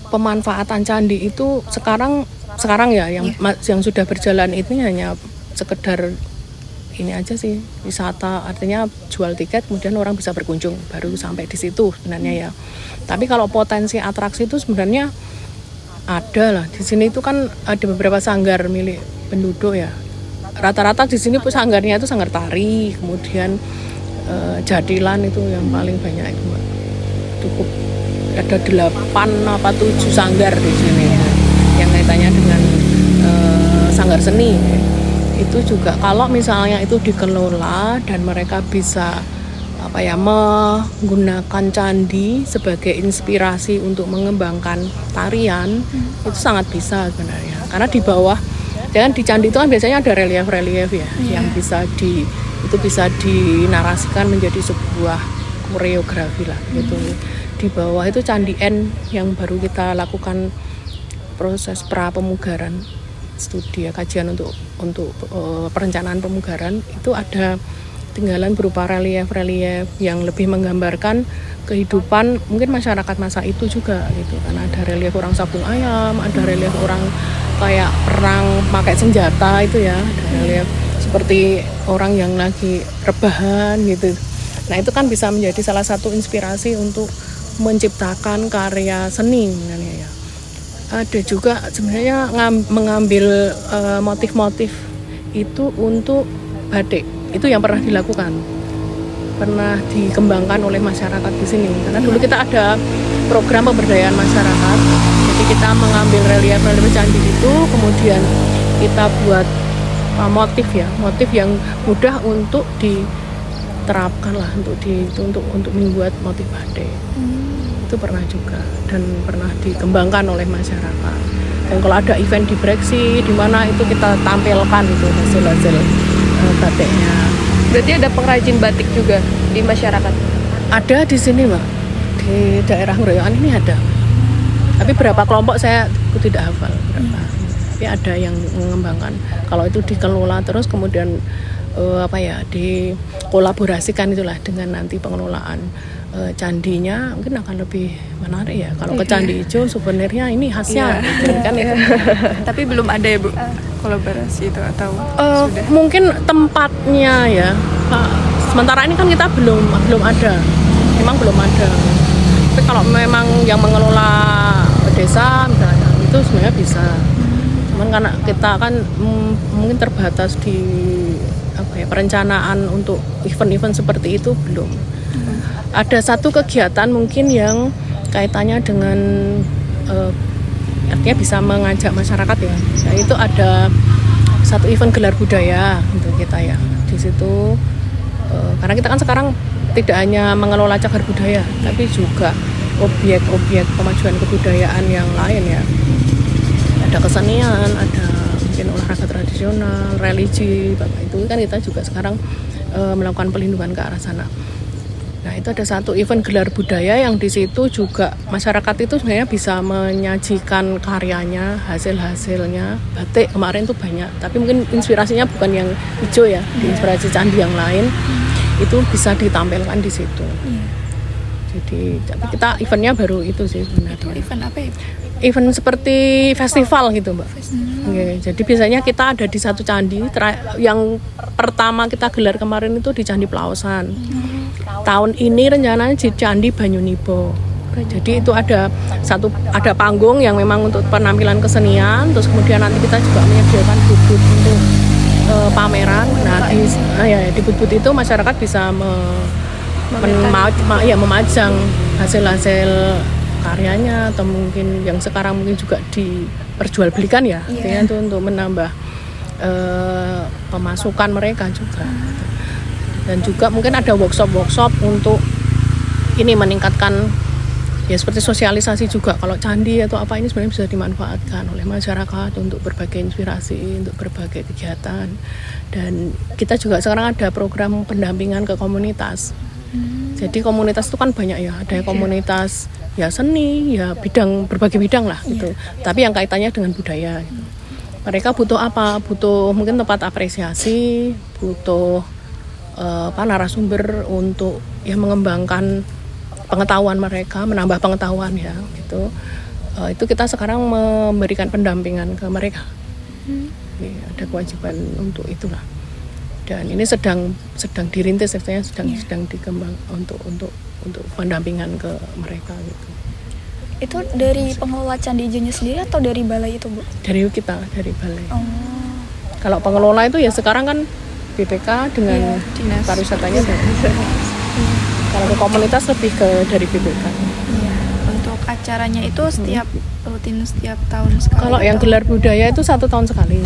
pemanfaatan candi itu sekarang ya yang sudah berjalan itu hanya sekedar ini aja sih, wisata, artinya jual tiket kemudian orang bisa berkunjung, baru sampai di situ sebenarnya ya. Tapi kalau potensi atraksi itu sebenarnya ada lah. Di sini itu kan ada beberapa sanggar milik penduduk ya. Rata-rata di sini sanggarnya itu sanggar tari, kemudian jadilan itu yang paling banyak itu Mbak. Cukup ada 8 apa 7 sanggar di sini ya, yang kaitannya dengan sanggar seni. Itu juga kalau misalnya itu dikelola dan mereka bisa menggunakan candi sebagai inspirasi untuk mengembangkan tarian, itu sangat bisa sebenarnya. Karena di bawah, dan di candi itu kan biasanya ada relief-relief ya, yang bisa dinarasikan menjadi sebuah koreografi lah gitu. Di bawah itu candi N yang baru kita lakukan proses pra pemugaran, studi kajian untuk perencanaan pemugaran, itu ada tinggalan berupa relief-relief yang lebih menggambarkan kehidupan mungkin masyarakat masa itu juga gitu. Karena ada relief orang sabung ayam, ada relief orang kayak perang pakai senjata itu ya, ada relief seperti orang yang lagi rebahan gitu. Nah itu kan bisa menjadi salah satu inspirasi untuk menciptakan karya seni sebenarnya ya. Ada juga sebenarnya mengambil motif-motif itu untuk batik. Itu yang pernah dilakukan, pernah dikembangkan oleh masyarakat di sini. Karena dulu kita ada program pemberdayaan masyarakat, jadi kita mengambil relief-relief candi itu, kemudian kita buat motif yang mudah untuk diterapkan lah, untuk membuat motif batik. Itu pernah juga dan pernah dikembangkan oleh masyarakat. Dan kalau ada event di Breksi, di mana itu kita tampilkan itu hasil-hasil batiknya. Berarti ada pengrajin batik juga di masyarakat? Ada di sini Mbak, di daerah Ngeroyokan ini ada. Tapi berapa kelompok saya tidak hafal berapa. Tapi ada yang mengembangkan. Kalau itu dikelola terus kemudian dikolaborasikan itulah dengan nanti pengelolaan candinya, mungkin akan lebih menarik ya. Kalau ke Candi Ijo sebenarnya ini khasnya gitu, kan ya. Tapi belum ada ya Bu kolaborasi itu atau sudah? Mungkin tempatnya ya. Sementara ini kan kita belum ada. Memang belum ada. Tapi kalau memang yang mengelola desa misalnya itu sebenarnya bisa. Cuman karena kita kan mungkin terbatas di perencanaan untuk event-event seperti itu belum. Ada satu kegiatan mungkin yang kaitannya dengan artinya bisa mengajak masyarakat ya. Nah, itu ada satu event gelar budaya untuk kita ya. Di situ karena kita kan sekarang tidak hanya mengelola cagar budaya, tapi juga objek-objek pemajuan kebudayaan yang lain ya. Ada kesenian, ada mungkin olahraga tradisional, religi, itu kan kita juga sekarang melakukan pelindungan ke arah sana. Nah itu ada satu event gelar budaya yang di situ juga masyarakat itu sebenarnya bisa menyajikan karyanya, hasil-hasilnya. Batik kemarin tuh banyak, tapi mungkin inspirasinya bukan yang hijau ya, inspirasi candi yang lain itu bisa ditampilkan di situ. Jadi kita eventnya baru itu sih sebenarnya. Event apa ya? Event seperti festival gitu Mbak. Jadi biasanya kita ada di satu candi. Yang pertama kita gelar kemarin itu di Candi Pelausan. Tahun ini rencananya di Candi Banyunibo. Jadi itu ada panggung yang memang untuk penampilan kesenian, terus kemudian nanti kita juga menyediakan booth untuk pameran. Nah di booth itu masyarakat bisa memajang hasil-hasil karyanya, atau mungkin yang sekarang mungkin juga diperjualbelikan ya, artinya itu untuk menambah pemasukan mereka juga. Dan juga mungkin ada workshop untuk ini meningkatkan ya seperti sosialisasi juga. Kalau candi atau apa ini sebenarnya bisa dimanfaatkan oleh masyarakat untuk berbagai inspirasi, untuk berbagai kegiatan. Dan kita juga sekarang ada program pendampingan ke komunitas. Jadi komunitas itu kan banyak ya, ada komunitas ya seni, ya berbagai bidang lah gitu. Tapi yang kaitannya dengan budaya gitu. Mereka butuh apa? Butuh mungkin tempat apresiasi, butuh narasumber untuk ya mengembangkan pengetahuan mereka, menambah pengetahuan ya gitu. Itu kita sekarang memberikan pendampingan ke mereka. Ya, ada kewajiban untuk itulah. Dan ini sedang dirintis, sedang dikembang untuk pendampingan ke mereka gitu. Itu dari pengelola Candi Ijo-nya sendiri atau dari balai itu, Bu? Dari balai. Kalau pengelola itu ya sekarang kan BPK dengan dinas pariwisatanya. Kalau ke komunitas lebih dari BPK. Untuk acaranya itu rutin setiap tahun sekali. Kalau yang gelar budaya itu 1 tahun sekali.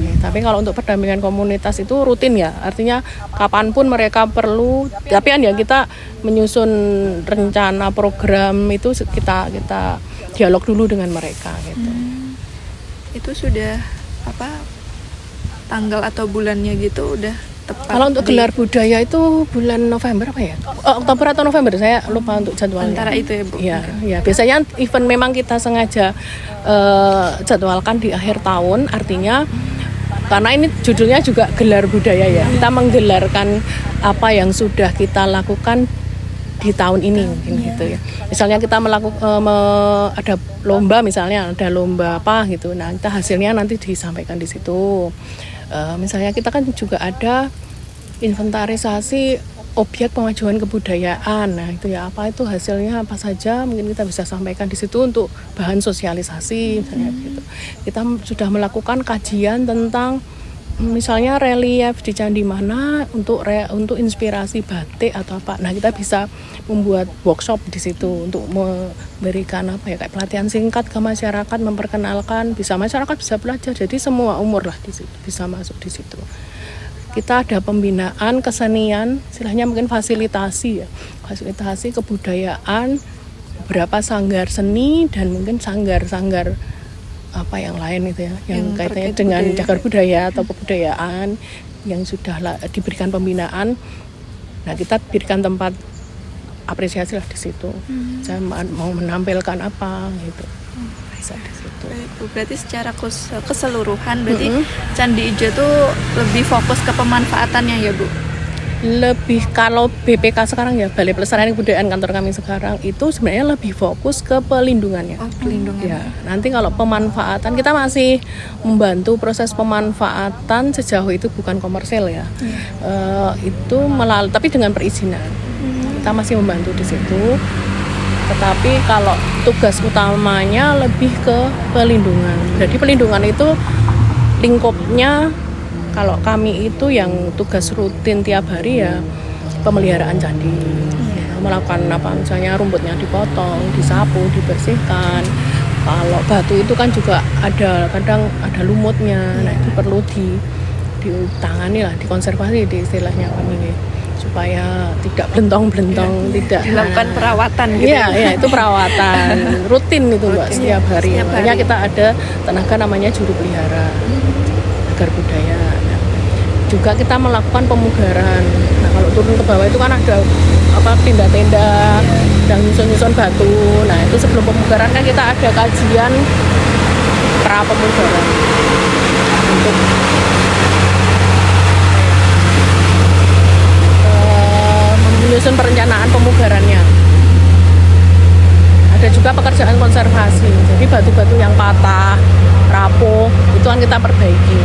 Ya, tapi kalau untuk pendampingan komunitas itu rutin ya. Artinya kapanpun mereka perlu. Tapi kan ya kita menyusun rencana program itu kita dialog dulu dengan mereka gitu. Itu sudah tanggal atau bulannya gitu udah tepat. Kalau untuk gelar budaya itu bulan November apa ya? Oktober atau November, saya lupa untuk jadwalnya. Antara itu ya, Bu. Ya, biasanya event memang kita sengaja jadwalkan di akhir tahun, artinya karena ini judulnya juga gelar budaya ya. Kita menggelarkan apa yang sudah kita lakukan di tahun ini mungkin gitu ya. Misalnya kita ada lomba, misalnya ada lomba apa gitu. Nah, kita hasilnya nanti disampaikan di situ. Misalnya kita kan juga ada inventarisasi objek pemajuan kebudayaan. Nah itu ya apa itu hasilnya apa saja mungkin kita bisa sampaikan di situ untuk bahan sosialisasi misalnya gitu. Kita sudah melakukan kajian tentang misalnya relief di candi mana untuk inspirasi batik atau apa. Nah kita bisa membuat workshop di situ untuk memberikan kayak pelatihan singkat ke masyarakat, memperkenalkan, masyarakat bisa belajar. Jadi semua umur lah di situ, bisa masuk di situ. Kita ada pembinaan kesenian, istilahnya mungkin fasilitasi kebudayaan, beberapa sanggar seni dan mungkin sanggar apa yang lain itu ya, yang kaitannya dengan cagar budaya atau kebudayaan yang sudah diberikan pembinaan. Nah kita berikan tempat apresiasi lah di situ. Saya mau menampilkan apa gitu. Bisa di situ. Berarti secara keseluruhan berarti Candi Ijo tuh lebih fokus ke pemanfaatannya ya, Bu? Lebih kalau BPK sekarang ya, Balai Pelestarian Kebudayaan kantor kami sekarang itu sebenarnya lebih fokus ke pelindungannya. Oh, pelindungan. Ya, nanti kalau pemanfaatan kita masih membantu proses pemanfaatan sejauh itu bukan komersil ya. Itu tapi dengan perizinan. Kita masih membantu di situ. Tetapi kalau tugas utamanya lebih ke pelindungan. Jadi pelindungan itu lingkupnya kalau kami itu yang tugas rutin tiap hari ya pemeliharaan candi. Melakukan misalnya rumputnya dipotong, disapu, dibersihkan. Kalau batu itu kan juga kadang ada lumutnya. Nah itu perlu ditangani lah, dikonservasi di istilahnya kami supaya tidak blentong-blentong, tidak dilakukan perawatan gitu. Iya, itu perawatan rutin itu Mbak, setiap hari. Makanya kita ada tenaga namanya juru pelihara cagar budaya. Nah, juga kita melakukan pemugaran. Nah, kalau turun ke bawah itu kan ada tenda-tenda dan nyusun-nyusun batu. Nah, itu sebelum pemugaran kan kita ada kajian pra pemugaran untuk menyusun perencanaan pemugarannya. Ada juga pekerjaan konservasi. Jadi batu-batu yang patah, rapuh, itu kan kita perbaiki.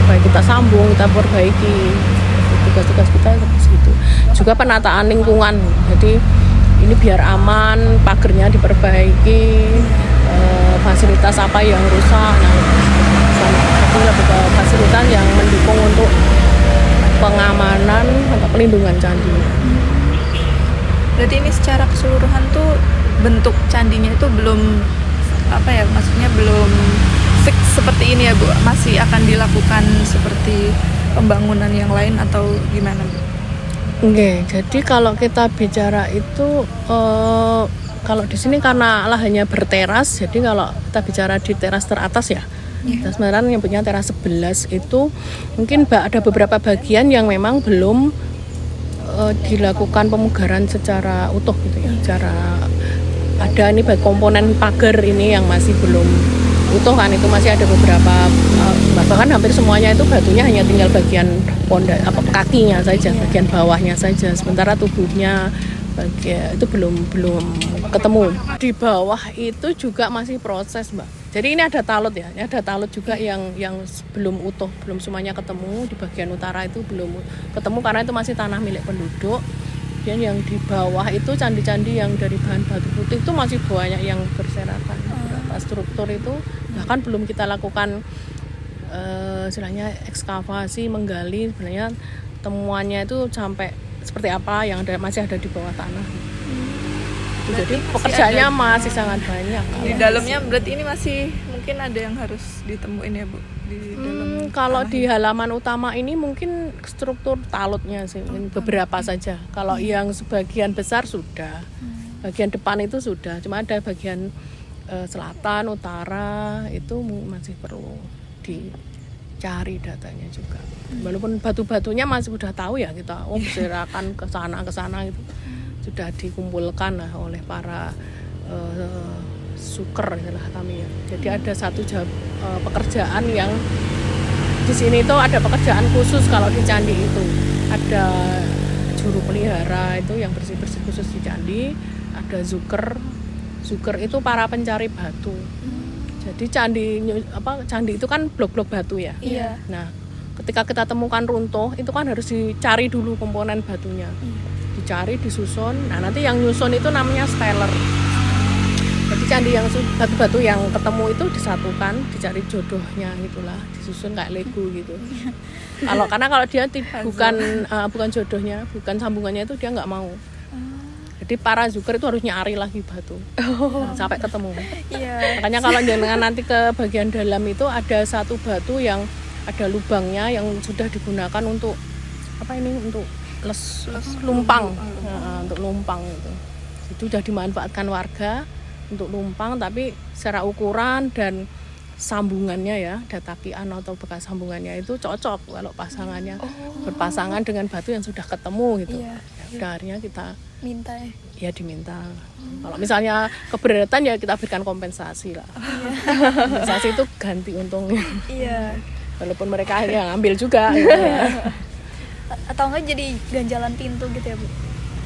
Baik kita sambung, kita perbaiki. Tugas-tugas kita seperti itu. Juga penataan lingkungan. Jadi ini biar aman, pagernya diperbaiki, fasilitas apa yang rusak. Nah, lebih ke fasilitas yang mendukung untuk pengamanan atau pelindungan candi. Berarti ini secara keseluruhan tuh bentuk candinya itu belum maksudnya belum fix seperti ini ya Bu, masih akan dilakukan seperti pembangunan yang lain atau gimana Bu? Oke, jadi kalau kita bicara itu kalau di sini karena lahannya berteras, jadi kalau kita bicara di teras teratas ya, kita sebenarnya yang punya teras 11 itu mungkin ada beberapa bagian yang memang belum dilakukan pemugaran secara utuh gitu ya. Secara ada ini komponen pagar ini yang masih belum utuh kan, itu masih ada beberapa bahkan hampir semuanya itu batunya hanya tinggal bagian kakinya saja, bagian bawahnya saja, sementara tubuhnya bagian itu belum ketemu. Di bawah itu juga masih proses, Mbak. Jadi ini ada talut ya, ini ada talut juga yang belum utuh, belum semuanya ketemu. Di bagian utara itu belum ketemu karena itu masih tanah milik penduduk. Dan yang di bawah itu candi-candi yang dari bahan batu putih itu masih banyak yang berserakan. Beberapa struktur itu bahkan belum kita lakukan istilahnya ekskavasi, menggali sebenarnya temuannya itu sampai seperti apa yang masih ada di bawah tanah. Jadi pekerjaannya masih sangat banyak. Di dalamnya berarti ini masih mungkin ada yang harus ditemuin ya Bu di dalam. Kalau di halaman utama ini mungkin struktur talutnya sih beberapa saja. Kalau yang sebagian besar sudah, bagian depan itu sudah. Cuma ada bagian selatan, utara itu masih perlu dicari datanya juga. Walaupun batu-batunya masih sudah tahu ya kita, berserakan ke sana gitu. Sudah dikumpulkan lah oleh para suker istilah kami ya. Jadi ada satu pekerjaan yang di sini itu ada pekerjaan khusus kalau di candi itu. Ada juru pelihara itu yang bersih-bersih khusus di candi, ada zuker. Zuker itu para pencari batu. Jadi candi itu kan blok-blok batu ya. Iya. Nah, ketika kita temukan runtuh itu kan harus dicari dulu komponen batunya. Dicari, disusun. Nah, nanti yang nyusun itu namanya steller. Jadi candi yang batu-batu yang ketemu itu disatukan, dicari jodohnya gitulah, disusun kayak Lego gitu. Karena kalau dia bukan jodohnya, bukan sambungannya itu dia nggak mau. Jadi para zuker itu harus nyari lagi batu sampai ketemu. Iya. Makanya kalau jangan nanti ke bagian dalam itu ada satu batu yang ada lubangnya yang sudah digunakan untuk untuk lumpang. Nah, untuk lumpang itu sudah dimanfaatkan warga untuk lumpang, tapi secara ukuran dan sambungannya ya, datakian atau bekas sambungannya itu cocok kalau pasangannya berpasangan dengan batu yang sudah ketemu gitu. Iya. Ya, akhirnya kita Minta ya diminta. Kalau misalnya keberatan ya kita berikan kompensasi lah. Kompensasi itu ganti untungnya. Iya. Walaupun mereka akhirnya ngambil juga gitu ya. Atau enggak jadi ganjalan pintu gitu ya Bu?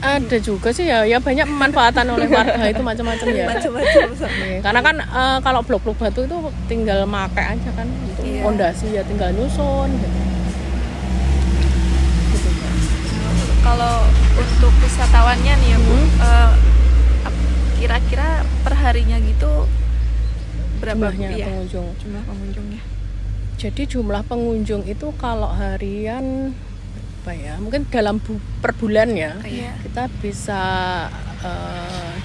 Ada juga sih ya banyak pemanfaatan oleh warga itu macam-macam ya. Nih, karena kan kalau blok-blok batu itu tinggal pakai aja kan untuk fondasi ya tinggal nyusun gitu. Kalau untuk wisatawannya nih ya Bu, kira-kira perharinya gitu berapa pengunjung? Jumlah pengunjungnya. Jadi jumlah pengunjung itu kalau harian mungkin dalam per bulan ya kita bisa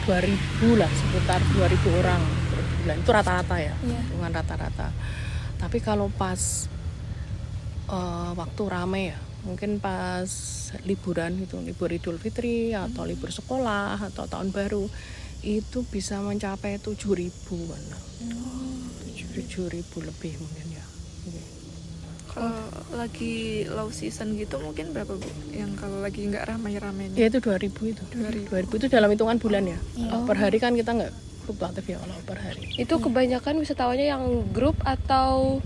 2.000 lah, sekitar 2.000 orang per bulan itu rata-rata ya, dengan rata-rata. Tapi kalau pas waktu rame ya, mungkin pas liburan gitu, libur Idul Fitri atau libur sekolah atau tahun baru itu bisa mencapai 7.000-an. 7.000 lebih mungkin ya. Kalau lagi low season gitu mungkin berapa Bu? Yang kalau lagi nggak ramai-ramainya? Ya itu 2.000 itu. 2.000 itu dalam hitungan bulan ya. Per hari kan kita nggak fluktuatif ya kalau per hari. Itu kebanyakan wisatawannya yang grup atau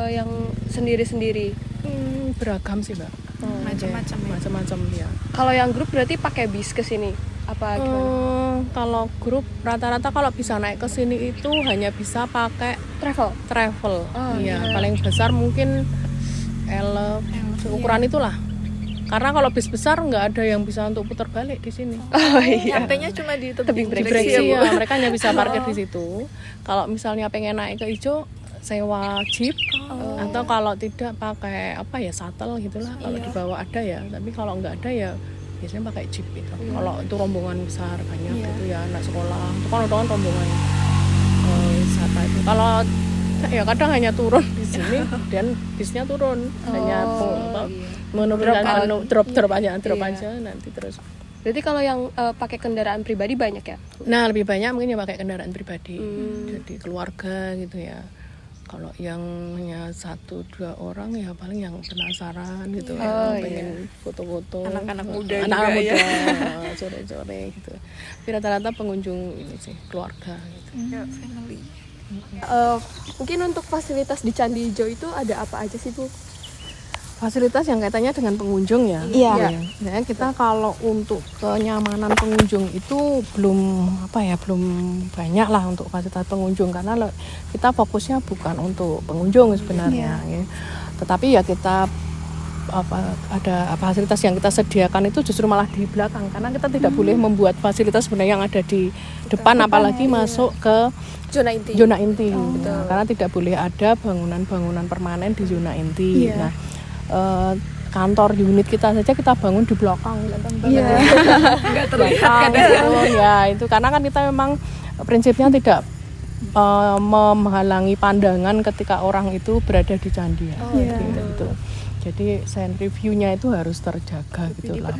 yang sendiri-sendiri? Beragam sih Mbak. Macam-macam ya. Kalau yang grup berarti pakai bis ke sini apa gimana? Kalau grup rata-rata kalau bisa naik ke sini itu hanya bisa pakai travel. Iya, paling besar mungkin ukuran itulah. Karena kalau bis besar nggak ada yang bisa untuk putar balik di sini. Nyampenya cuma di tebing Di breksi ya, mereka hanya bisa parkir di situ. Kalau misalnya pengen naik ke Ijo, sewa jeep, atau kalau tidak pakai shuttle gitulah. Kalau di bawah ada ya, tapi kalau nggak ada ya biasanya pakai jeep itu. Kalau itu rombongan besar banyak gitu ya, anak sekolah, itu kan rombongan wisata itu. Kalau ya kadang hanya turun di sini dan bisnya turun, hanya menurunkan drop aja nanti terus. Berarti kalau yang pakai kendaraan pribadi banyak ya? Nah, lebih banyak mungkin yang pakai kendaraan pribadi, jadi keluarga gitu ya. Kalau yang hanya 1-2 orang ya paling yang penasaran gitu, pengen foto-foto. Anak-anak muda anak-anak muda, sore-sore gitu. Tapi rata-rata pengunjung ini sih keluarga gitu. family. Mungkin untuk fasilitas di Candi Ijo itu ada apa aja sih, Bu? Fasilitas yang kaitannya dengan pengunjung ya. Iya. Ya, kita kalau untuk kenyamanan pengunjung itu belum banyak lah untuk fasilitas pengunjung, karena kita fokusnya bukan untuk pengunjung sebenarnya. Ya. Tetapi ya kita ada fasilitas yang kita sediakan itu justru malah di belakang, karena kita tidak boleh membuat fasilitas sebenarnya yang ada di depan apalagi masuk ke zona inti. Nah, karena tidak boleh ada bangunan-bangunan permanen di zona inti. Nah, kantor unit kita saja kita bangun di belakang, nggak terlihat ya itu karena kan kita memang prinsipnya tidak menghalangi pandangan ketika orang itu berada di candi gitu. Jadi scene review-nya itu harus terjaga gitu lah,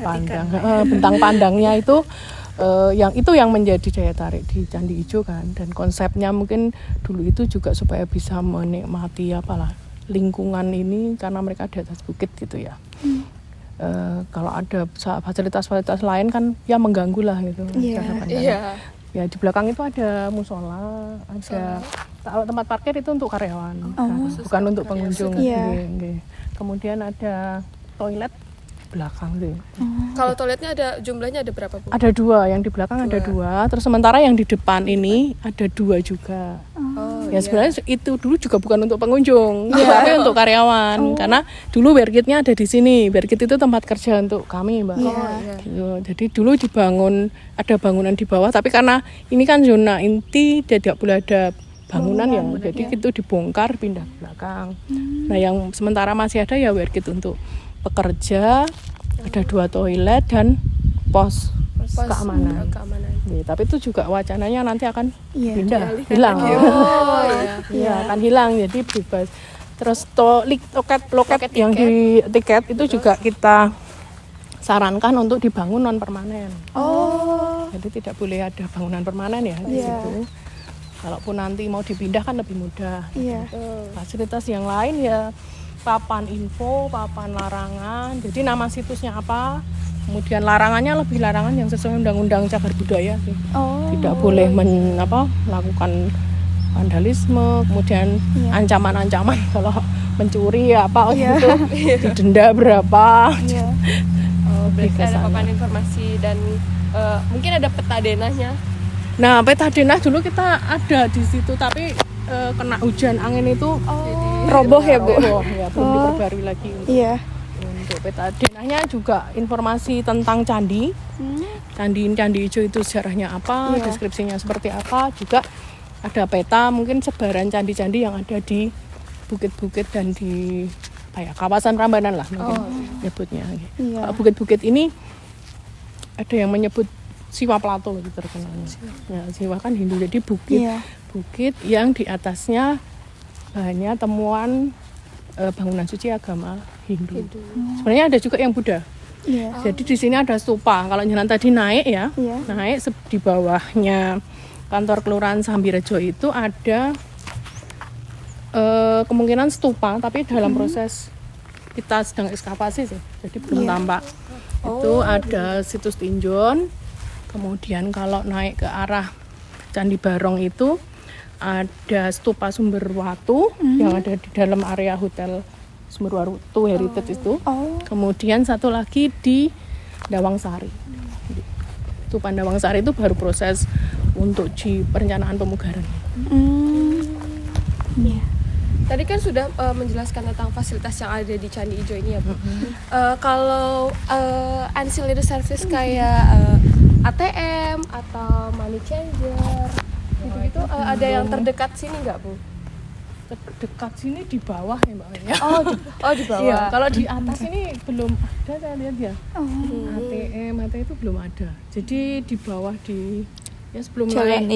bentang pandangnya itu yang menjadi daya tarik di Candi Ijo kan, dan konsepnya mungkin dulu itu juga supaya bisa menikmati lingkungan ini karena mereka di atas bukit gitu ya. Kalau ada fasilitas-fasilitas lain kan ya mengganggu lah gitu. Ya di belakang itu ada musola, ada kalau tempat parkir itu untuk karyawan, bukan untuk pengunjung. Kemudian ada toilet belakang tuh. Kalau toiletnya jumlahnya ada berapa, Bu? Ada 2, yang di belakang ada 2, terus sementara yang di depan ini ada 2 juga. Sebenarnya itu dulu juga bukan untuk pengunjung, tapi untuk karyawan. Karena dulu Berkitnya ada di sini. Berkit itu tempat kerja untuk kami, Mbak. Gitu. Jadi dulu ada bangunan di bawah, tapi karena ini kan zona inti, tidak boleh ada bangunan jadi itu dibongkar pindah ke belakang. Nah, yang sementara masih ada ya Berkit untuk pekerja, ada 2 toilet dan pos keamanan. Ya, tapi itu juga wacananya nanti akan hilang. Akan hilang, jadi bebas. Terus loket yang di tiket itu juga kita sarankan untuk dibangun non permanen. Jadi tidak boleh ada bangunan permanen ya di situ. Kalaupun nanti mau dipindah kan lebih mudah. Fasilitas yang lain ya papan info, papan larangan. Jadi nama situsnya apa? Kemudian larangannya lebih larangan yang sesuai Undang-Undang Cagar Budaya sih. Tidak boleh melakukan vandalisme, kemudian ancaman-ancaman kalau mencuri gitu, didenda berapa. Berarti ada papan informasi dan mungkin ada peta denahnya. Nah, peta denah dulu kita ada di situ, tapi kena hujan angin itu roboh ya, Bu? Ya, belum diperbarui lagi. Untuk peta denahnya juga informasi tentang candi. Candi Ijo itu sejarahnya apa, deskripsinya seperti apa, juga ada peta mungkin sebaran candi-candi yang ada di bukit-bukit dan di kawasan Prambanan lah mungkin nyebutnya. Kalau bukit-bukit ini ada yang menyebut Siwa Plato gitu terkenalnya. Ya, Siwa kan Hindu, jadi bukit yang di atasnya banyak temuan bangunan suci agama Hindu. Sebenarnya ada juga yang Buddha. Jadi di sini ada stupa. Kalau jalan tadi naik di bawahnya kantor Kelurahan Sambirejo itu ada kemungkinan stupa, tapi dalam proses kita sedang ekskavasi sih, jadi belum tampak. Itu ada situs tinjon. Kemudian kalau naik ke arah Candi Barong itu ada stupa Sumber Watu yang ada di dalam area hotel Sumber Watu Heritage itu. Kemudian satu lagi di Dawangsari. Stupa Dawangsari itu baru proses untuk perencanaan pemugaran. Tadi kan sudah menjelaskan tentang fasilitas yang ada di Candi Ijo ini ya Bu. Kalau ancillary service kayak ATM atau money changer gitu-gitu ada yang terdekat sini nggak Bu? Dekat sini di bawah ya Mbak ya. Oh di bawah. Iya, kalau di atas ini belum ada, saya lihat ya. ATM itu belum ada. Jadi di bawah ya sebelum Jalan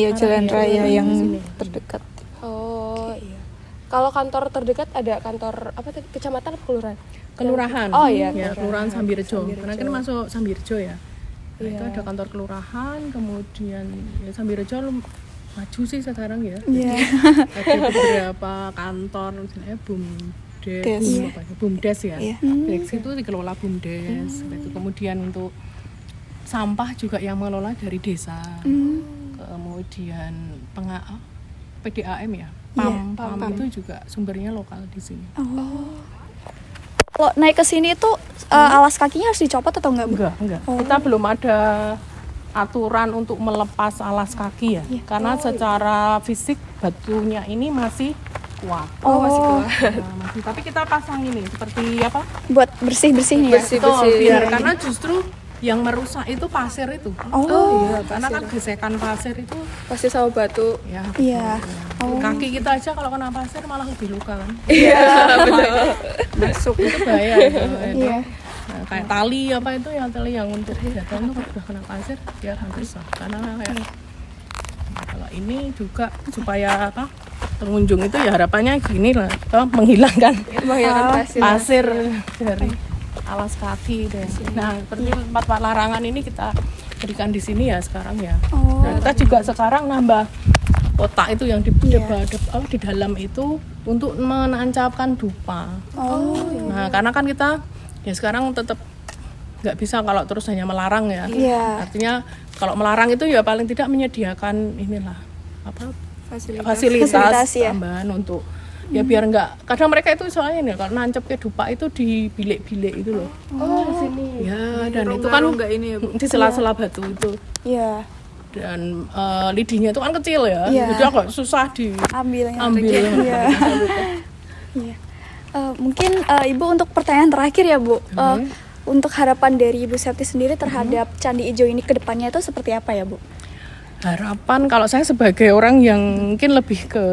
raya yang terdekat. Oh iya. Kalau kantor terdekat ada kantor apa tadi, kecamatan atau kelurahan? Kelurahan. Oh iya, ya, Kelurahan Sambirejo. Karena kan masuk Sambirejo ya. Nah, Iya. itu ada kantor kelurahan, kemudian ya Sambirejo maju sih sekarang ya. Iya. Ada beberapa kantor misalnya BUMDes ya. Iya. Direksi itu dikelola BUMDes. Itu kemudian untuk sampah juga yang mengelola dari desa. Kemudian PDAM ya. PAM itu juga sumbernya lokal di sini. Kalau naik ke sini tuh alas kakinya harus dicopot atau enggak Bu? Enggak. Kita belum ada aturan untuk melepas alas kaki ya. Karena secara fisik batunya ini masih kuat. Masih kuat. Masih. Tapi kita pasang ini seperti apa? Buat bersih-bersihnya ya? Betul, biar karena justru yang merusak itu pasir itu. Iya, karena kan gesekan pasir itu Pasti sama batu. ya. Iya. Kaki kita aja kalau kena pasir malah lebih luka kan. Masuk. Itu bahaya itu. Iya. Nah, kayak tali tali yang untuk jatuh itu kalau udah kena pasir dia akan rusak. Karena kayak kalau ini juga supaya pengunjung itu ya harapannya gini lah, menghilangkan pasir dari alas kaki deh. Nah, seperti tempat larangan ini kita berikan di sini ya sekarang ya. Nah, kita juga sekarang nambah kotak itu yang di dalam itu untuk menancapkan dupa. Nah, karena kan kita ya sekarang tetap nggak bisa kalau terus hanya melarang ya. Artinya kalau melarang itu ya paling tidak menyediakan fasilitas ya. tambahan untuk ya biar nggak, kadang mereka itu soalnya nih kalau nancep ke dupa itu di bilik-bilik itu loh. Di sini. Ya, dan itu kan Enggak ini ya Bu. di sela-sela batu itu. Iya. Dan lidinya itu kan kecil ya. Iya. Jadi agak susah Ambilnya. diambil. Iya. Iya. Mungkin Ibu untuk pertanyaan terakhir ya Bu. Untuk harapan dari Ibu Septi sendiri terhadap Candi Ijo ini ke depannya itu seperti apa ya Bu? Harapan kalau saya sebagai orang yang mungkin lebih ke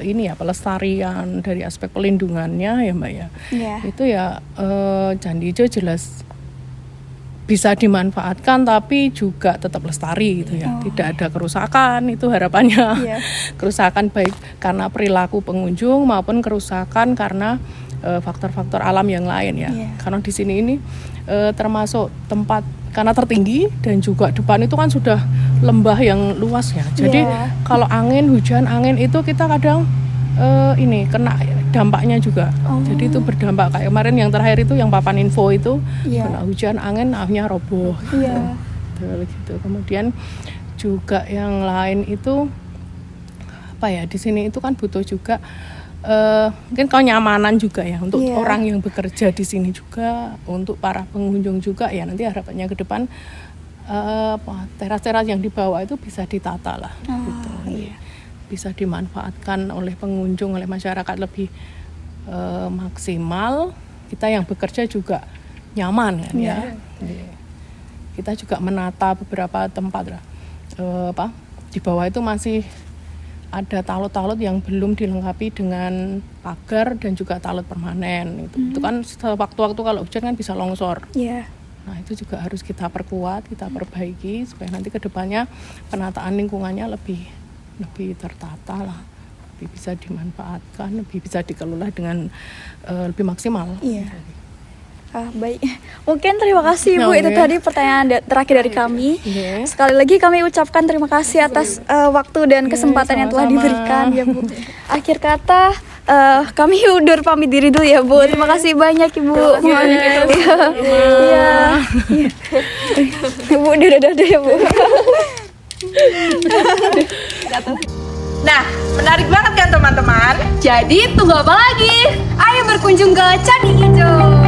ini ya pelestarian dari aspek pelindungannya ya Mbak ya. Iya. Itu ya Candi Ijo jelas bisa dimanfaatkan tapi juga tetap lestari gitu ya. Tidak ada kerusakan, itu harapannya. Iya. Kerusakan baik karena perilaku pengunjung maupun kerusakan karena faktor-faktor alam yang lain ya. Iya. Karena di sini ini termasuk tempat karena tertinggi dan juga depan itu kan sudah lembah yang luas ya. Jadi kalau hujan angin itu kita kadang kena dampaknya juga. Jadi itu berdampak kayak kemarin yang terakhir itu yang papan info itu kena hujan angin akhirnya roboh. Iya. Gitu. Kemudian juga yang lain itu di sini itu kan butuh juga mungkin kenyamanan juga ya untuk orang yang bekerja di sini juga, untuk para pengunjung juga ya, nanti harapannya ke depan teras-teras yang di bawah itu bisa ditata lah gitu. Bisa dimanfaatkan oleh pengunjung, oleh masyarakat lebih maksimal. Kita yang bekerja juga nyaman kan ya. Kita juga menata beberapa tempat di bawah itu masih ada talut-talut yang belum dilengkapi dengan pagar dan juga talut permanen. Itu kan sewaktu-waktu kalau hujan kan bisa longsor. Iya. Nah itu juga harus kita perkuat, kita perbaiki supaya nanti ke depannya penataan lingkungannya lebih tertata lah, lebih bisa dimanfaatkan, lebih bisa dikelola dengan lebih maksimal. Iya. Baik, mungkin terima kasih Bu, itu tadi pertanyaan terakhir dari kami. Sekali lagi kami ucapkan terima kasih atas waktu dan kesempatan yang telah diberikan ya Bu. Akhir kata kami undur pamit diri dulu ya Bu. Terima kasih banyak Ibu. Iya. Bu, dadah ya Bu. Nah, menarik banget kan teman-teman? Jadi tunggu apa lagi? Ayo berkunjung ke Candi Ijo.